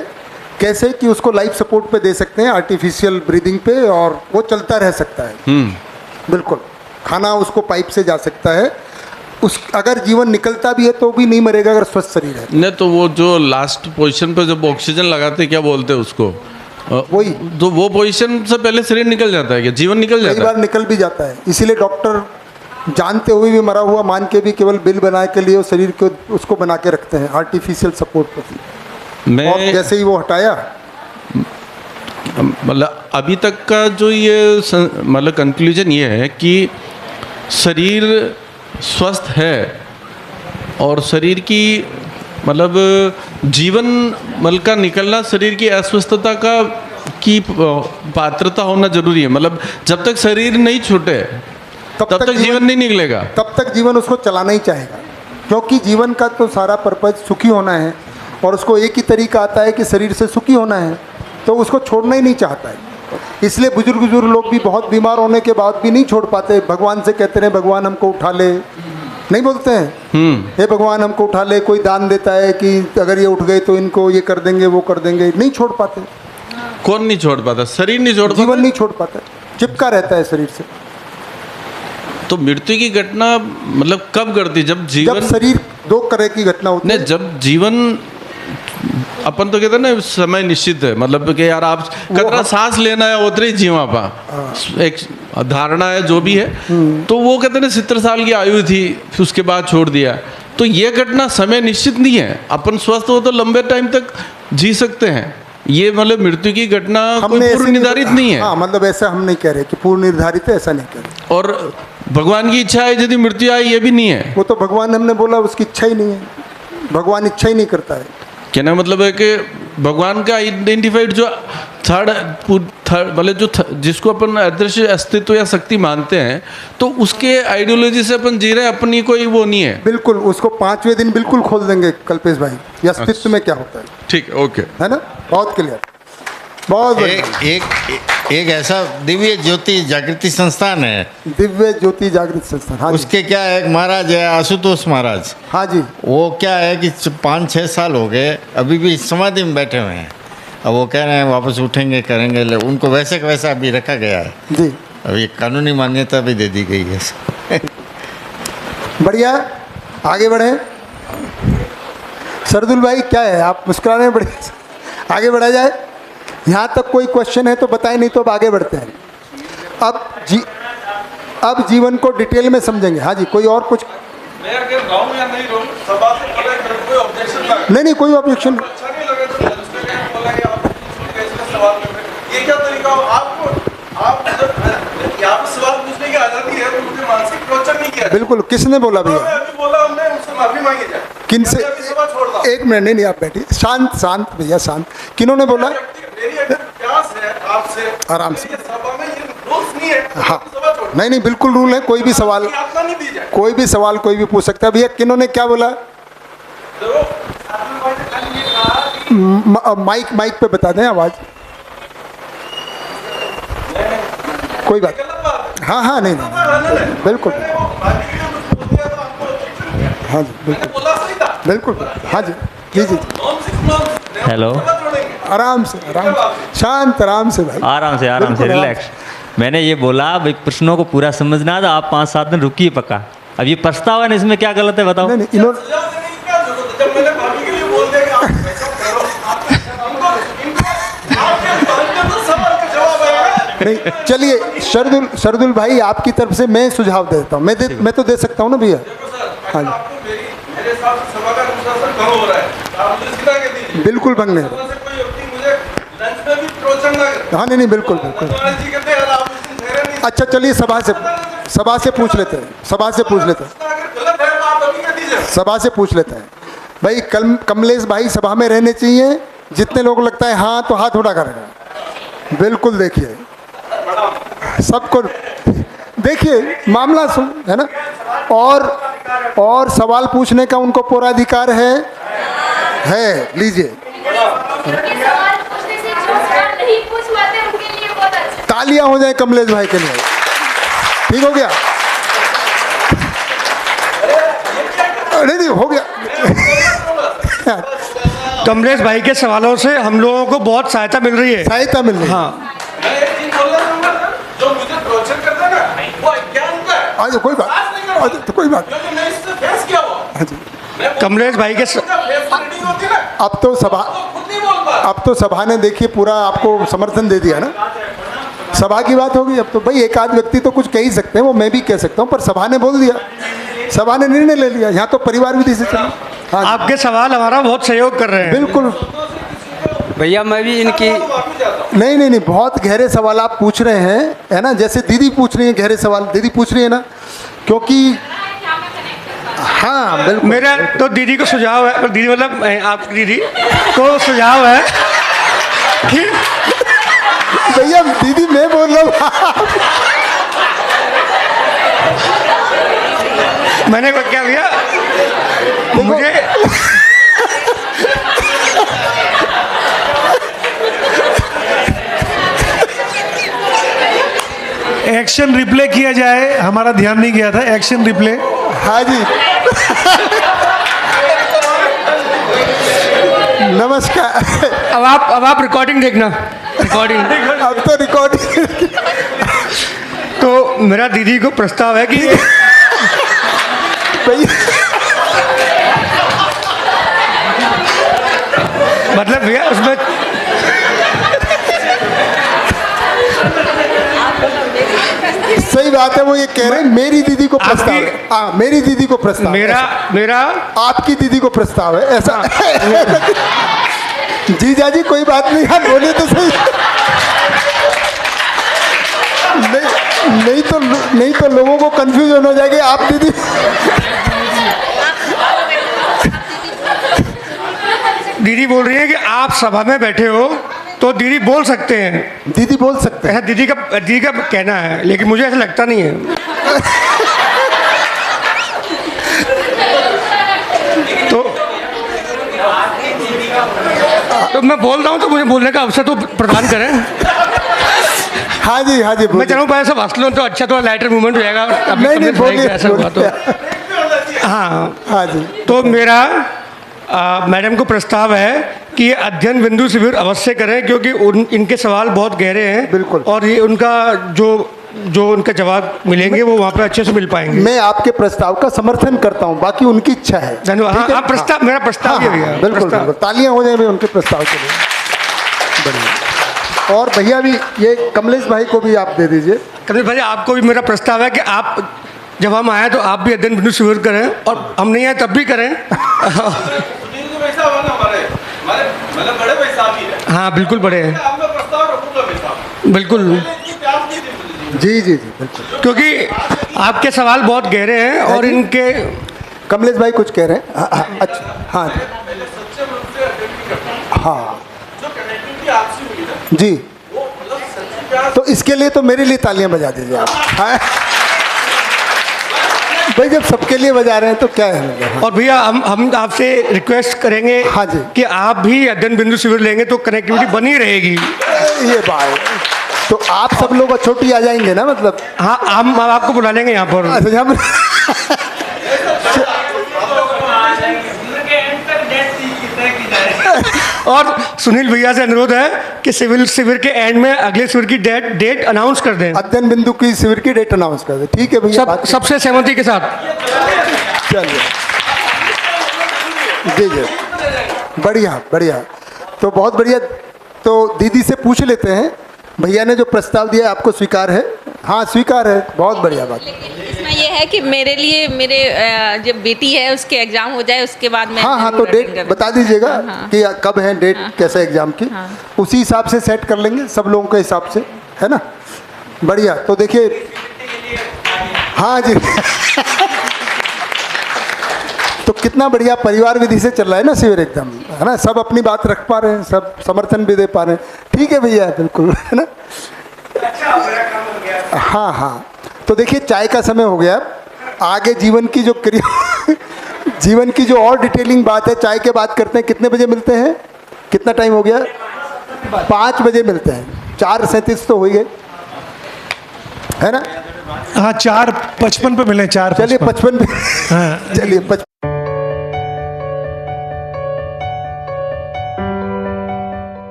कैसे कि उसको लाइफ सपोर्ट पे दे सकते हैं, आर्टिफिशियल ब्रीदिंग पे, और वो चलता रह सकता है। बिल्कुल, खाना उसको पाइप से जा सकता है। उस अगर जीवन निकलता भी है तो भी नहीं मरेगा अगर स्वस्थ शरीर है। नहीं तो वो जो लास्ट पोजीशन पे जब ऑक्सीजन लगाते क्या बोलते हैं उसको, वही तो वो पोजीशन से पहले शरीर निकल जाता है क्या, जीवन निकल जाता है? कई बार निकल भी जाता है, इसीलिए डॉक्टर जानते हुए भी मरा हुआ मान के भी केवल बिल बनाने के लिए शरीर को उसको बना के रखते हैं आर्टिफिशियल सपोर्ट पर। और जैसे ही वो हटाया, मतलब अभी तक का जो ये मतलब कंक्लूजन ये है कि शरीर स्वस्थ है और शरीर की मतलब जीवन मल का निकलना शरीर की अस्वस्थता की पात्रता होना जरूरी है। मतलब जब तक शरीर नहीं छूटे तब तक जीवन नहीं निकलेगा, तब तक जीवन उसको चलाना ही चाहेगा, क्योंकि जीवन का तो सारा पर्पज सुखी होना है और उसको एक ही तरीका आता है कि शरीर से सुखी होना है, तो उसको छोड़ना ही नहीं चाहता है। इसलिए बुजुर्ग लोग भी बहुत बीमार होने के बाद भी नहीं छोड़ पाते, भगवान से कहते रहे भगवान हमको उठा ले, नहीं बोलते हैं हे भगवान हमको उठा ले। कोई दान देता है कि अगर ये उठ गए तो इनको ये कर देंगे वो कर देंगे, नहीं छोड़ पाते। कौन नहीं छोड़ पाता? शरीर नहीं छोड़ पाता, जीवन नहीं छोड़ पाता, चिपका रहता है शरीर से। तो मृत्यु की घटना मतलब कब घटती? जब जीवन, जब शरीर दो तरह की घटना होती है। जब जीवन, अपन तो कहते हैं ना समय निश्चित है, मतलब कि यार आप कतरा सांस लेना है उतरे ही जीवा पा, एक धारणा है जो भी है। तो वो कहते हैं 70 साल की आयु थी फिर उसके बाद छोड़ दिया, तो ये घटना समय निश्चित नहीं है। अपन स्वस्थ हो तो लंबे टाइम तक जी सकते हैं, ये मतलब मृत्यु की घटना पूर्व निर्धारित नहीं है। हाँ, मतलब ऐसा हम नहीं कह रहे कि पूर्व निर्धारित है, ऐसा नहीं कह रहे। और भगवान की इच्छा है यदि मृत्यु आए, ये भी नहीं है। वो तो भगवान, हमने बोला उसकी इच्छा ही नहीं है, भगवान इच्छा ही नहीं करता है। कहना मतलब है कि भगवान का आइडेंटिफाइड जो थर्ड मतलब जो जिसको अपन अदृश्य अस्तित्व या शक्ति मानते हैं, तो उसके आइडियोलॉजी से अपन जी रहे हैं, अपनी कोई वो नहीं है। बिल्कुल, उसको 5वें दिन बिल्कुल खोल देंगे कल्पेश भाई, ये अस्तित्व में क्या होता है। ठीक है, ओके, है ना, बहुत क्लियर, बहुत एक ऐसा दिव्य ज्योति जागृति संस्थान है, दिव्य ज्योति जागृति संस्थान। हाँ, उसके क्या है, एक महाराज है आशुतोष महाराज। हाँ जी, वो क्या है कि 5-6 साल हो गए अभी भी समाधि में बैठे हुए हैं। अब वो कह रहे हैं वापस उठेंगे करेंगे, उनको वैसे का वैसा अभी रखा गया है जी। अब ये कानूनी मान्यता भी दे दी गई है। बढ़िया, आगे बढ़े। सरदुल भाई क्या है, आप मुस्कुराने में बड़े, आगे बढ़ा जाए। यहाँ तक कोई क्वेश्चन है तो बताएं, नहीं तो अब आगे बढ़ते हैं। अब जीवन को डिटेल में समझेंगे। हाँ जी, कोई और कुछ? मैं अगर रहूं या नहीं रहूं, सवाल से पहले कोई ऑब्जेक्शन ना। नहीं, कोई ऑब्जेक्शन। अच्छा नहीं लगा तो उसमें क्या बोला कि आप कैसे सवाल कर रहे हैं, ये क्या तरीका हो आपको? आप जब यहाँ पे सवाल पूछने की आज़ादी है तो मुझे मानसिक टॉर्चर नहीं किया। बिल्कुल, किसने बोला भैया? अभी बोला हमने, उससे माफी मांगी जाए। किन से? सवाल छोड़ दो। एक मिनट, नहीं, आप बैठिए, शांत भैया, शांत। किन्होंने बोला? मेरी आपसे आराम से। ये सभा में ये रूल्स नहीं है। हाँ सभा छोड़ नहीं बिल्कुल रूल है, कोई भी सवाल आत्मा नहीं दी जाए। कोई भी सवाल कोई भी पूछ सकता है। भैया किन्होंने क्या बोला? माइक माइक पे बता दें आवाज। कोई बात हाँ हाँ नहीं नहीं बिल्कुल हाँ जी बिल्कुल बिल्कुल हाँ जी जी जी हेलो, आराम से शांत आराम से भाई, आराम से बिल्कुल आराम रिलैक्स। मैंने ये बोला भाई प्रश्नों को पूरा समझना है तो आप 5-7 दिन रुकिए पक्का। अब ये प्रस्ताव है ना, इसमें क्या गलत है बताओ? नहीं नहीं इन्होंने जब मैंने भाभी के लिए बोल दिया कि आप ऐसा करो, तो सवाल का जवाब आएगा। नहीं चलिए शरदुल भाई आपकी तरफ से मैं सुझाव देता हूँ। मैं तो दे सकता हूँ ना भैया। हाँ जी मेरे हिसाब से सभा का अनुशासन भंग हो रहा है, आप मुझे सीधा कह दीजिए। बिल्कुल भंग नहीं। सभा से कोई व्यक्ति मुझे लंच में भी प्रोत्साहन ना करे। हाँ नहीं बिल्कुल बिल्कुल। जी कहते हैं यार आप इस दिन ठहरे नहीं। अच्छा चलिए सभा से पूछ लेते हैं, सभा से पूछ लेते हैं, अगर गलत है तो आप अभी कह दीजिए। सभा से पूछ लेते हैं। भाई कमलेश भाई सभा में रहने चाहिए। जितने लोग लगता है हाँ तो हाथ उठा करेगा। बिल्कुल देखिए सबको देखिए मामला सुन है ना। और सवाल पूछने का उनको पूरा अधिकार है लीजिए। तालियां हो जाए कमलेश भाई के लिए। ठीक हो गया? नहीं हो गया। कमलेश भाई के सवालों से हम लोगों को बहुत सहायता मिल रही है। सहायता मिल रही है। हाँ मैं एक चीज बोलना चाहूंगा, जो मुझे प्रोत्साहन करता है ना वो अज्ञान का है। आज कोई बात तो कोई बात क्योंकि मैं इससे फेस किया हुआ। कमलेश भाई के अब तो सभा ने देखिए पूरा आपको समर्थन दे दिया ना। सभा की बात होगी। अब तो भाई एक आध व्यक्ति तो कुछ कह ही सकते हैं, वो मैं भी कह सकता हूँ, पर सभा ने बोल दिया, सभा ने निर्णय ले लिया। यहाँ तो परिवार विधि से चला। हाँ आपके सवाल हमारा बहुत सहयोग कर रहे हैं। बिल्कुल भैया मैं भी इनकी नहीं बहुत गहरे सवाल आप पूछ रहे हैं है ना। जैसे दीदी पूछ रही है गहरे सवाल, दीदी पूछ रही है ना, क्योंकि हाँ बिल्कुल। मेरा तो दीदी को सुझाव है, दीदी मतलब आपकी दीदी को सुझाव है कि भैया दीदी मैं बोल रहा हूँ। मैंने क्या भैया मुझे एक्शन रिप्ले किया जाए, हमारा ध्यान नहीं गया था। Action replay. हाँ जी नमस्कार। अब आप रिकॉर्डिंग देखना। अब तो रिकॉर्डिंग। तो मेरा दीदी को प्रस्ताव है कि मतलब भैया उसमें सही बात है। वो ये कह रहे हैं मेरी दीदी को प्रस्ताव है। हाँ मेरी दीदी को प्रस्ताव। मेरा आपकी दीदी को प्रस्ताव है ऐसा। जीजा जी कोई बात नहीं, आप बोले तो सही। नहीं तो लोगों को कंफ्यूजन हो जाएगी। आप दीदी दीदी बोल रही है कि आप सभा में बैठे हो तो दीदी बोल सकते हैं। दीदी बोल सकते हैं। दीदी का कहना है, लेकिन मुझे ऐसा लगता नहीं है। तो मैं बोल रहा हूँ तो मुझे बोलने का अवसर तो प्रदान करें। हाँ जी मैं चाहूँ पहले सब हंस लो तो अच्छा, थोड़ा लाइटर मूवमेंट हो जाएगा। नहीं बोलिए ऐसा हुआ तो हाँ जी। तो मेरा मैडम को प्रस्ताव है कि ये अध्ययन बिंदु शिविर अवश्य करें, क्योंकि इनके सवाल बहुत गहरे हैं। बिल्कुल। और ये उनका जो उनका जवाब मिलेंगे वो वहाँ पे अच्छे से मिल पाएंगे। मैं आपके प्रस्ताव का समर्थन करता हूँ, बाकी उनकी इच्छा है। धन्यवाद। हाँ प्रस्ताव, मेरा प्रस्ताव ही है। बिल्कुल तालियां हो जाए उनके प्रस्ताव के लिए। बढ़िया। और भैया भी ये कमलेश भाई को भी आप दे दीजिए। कमलेश भाई आपको भी मेरा प्रस्ताव है कि आप जब हम आए तो आप भी अध्ययन बिंदु शिविर करें, और हम नहीं आए तब भी करें। मतलब बड़े पैसा भी है। हाँ बिल्कुल बड़े हैं। आपका प्रस्ताव रखूंगा पैसा। बिल्कुल जी बिल्कुल, क्योंकि आपके सवाल बहुत गहरे हैं और इनके। कमलेश भाई कुछ कह रहे हैं। अच्छा हाँ सच्चे मन से हाँ जो कनेक्टिविटी आपसी हुई ना जी, वो मतलब तो इसके लिए तो मेरे लिए तालियां बजा दीजिए आप। हाँ? भाई जब सबके लिए बजा रहे हैं तो क्या है मतलब। और भैया हम आपसे रिक्वेस्ट करेंगे हाँ जी कि आप भी अध्ययन बिंदु शिविर लेंगे तो कनेक्टिविटी बनी रहेगी। ये बात तो आप सब लोग छोटी आ जाएंगे ना मतलब। हाँ हम आपको बुला लेंगे यहाँ पर। और सुनील भैया से अनुरोध है कि सिविल शिविर के एंड में अगले शिविर की डेट अनाउंस कर दें। अध्ययन बिंदु की शिविर की डेट अनाउंस कर दें। ठीक है भैया, सबसे सहमति के साथ। चलिए जी जी, बढ़िया बढ़िया, तो बहुत बढ़िया। तो दीदी से पूछ लेते हैं, भैया ने जो प्रस्ताव दिया आपको स्वीकार है? हाँ स्वीकार है, बहुत बढ़िया बात। इसमें ये है कि मेरे लिए मेरे जो बेटी है उसके एग्जाम हो जाए उसके बाद मैं। हाँ तो डेट बता दीजिएगा कि कब है डेट, कैसे एग्जाम की, उसी हिसाब से सेट कर लेंगे सब लोगों के हिसाब से, है ना। बढ़िया, तो देखिए हाँ जी तो कितना बढ़िया परिवार विधि से चल रहा है ना शिविर एकदम, है ना। सब अपनी बात रख पा रहे हैं, सब समर्थन भी दे पा रहे हैं। ठीक है भैया, बिल्कुल, है ना। हाँ हाँ, तो देखिए चाय का समय हो गया। आगे जीवन की जो क्रिया जीवन की जो और डिटेलिंग बात है चाय के बाद करते हैं। कितने बजे मिलते हैं? कितना टाइम हो गया? 5 बजे मिलते हैं। 4:37 तो हो ही गए, है ना। हाँ 4:55 पे मिले। 4:55 चलिए 55 पे। हाँ चलिए 55।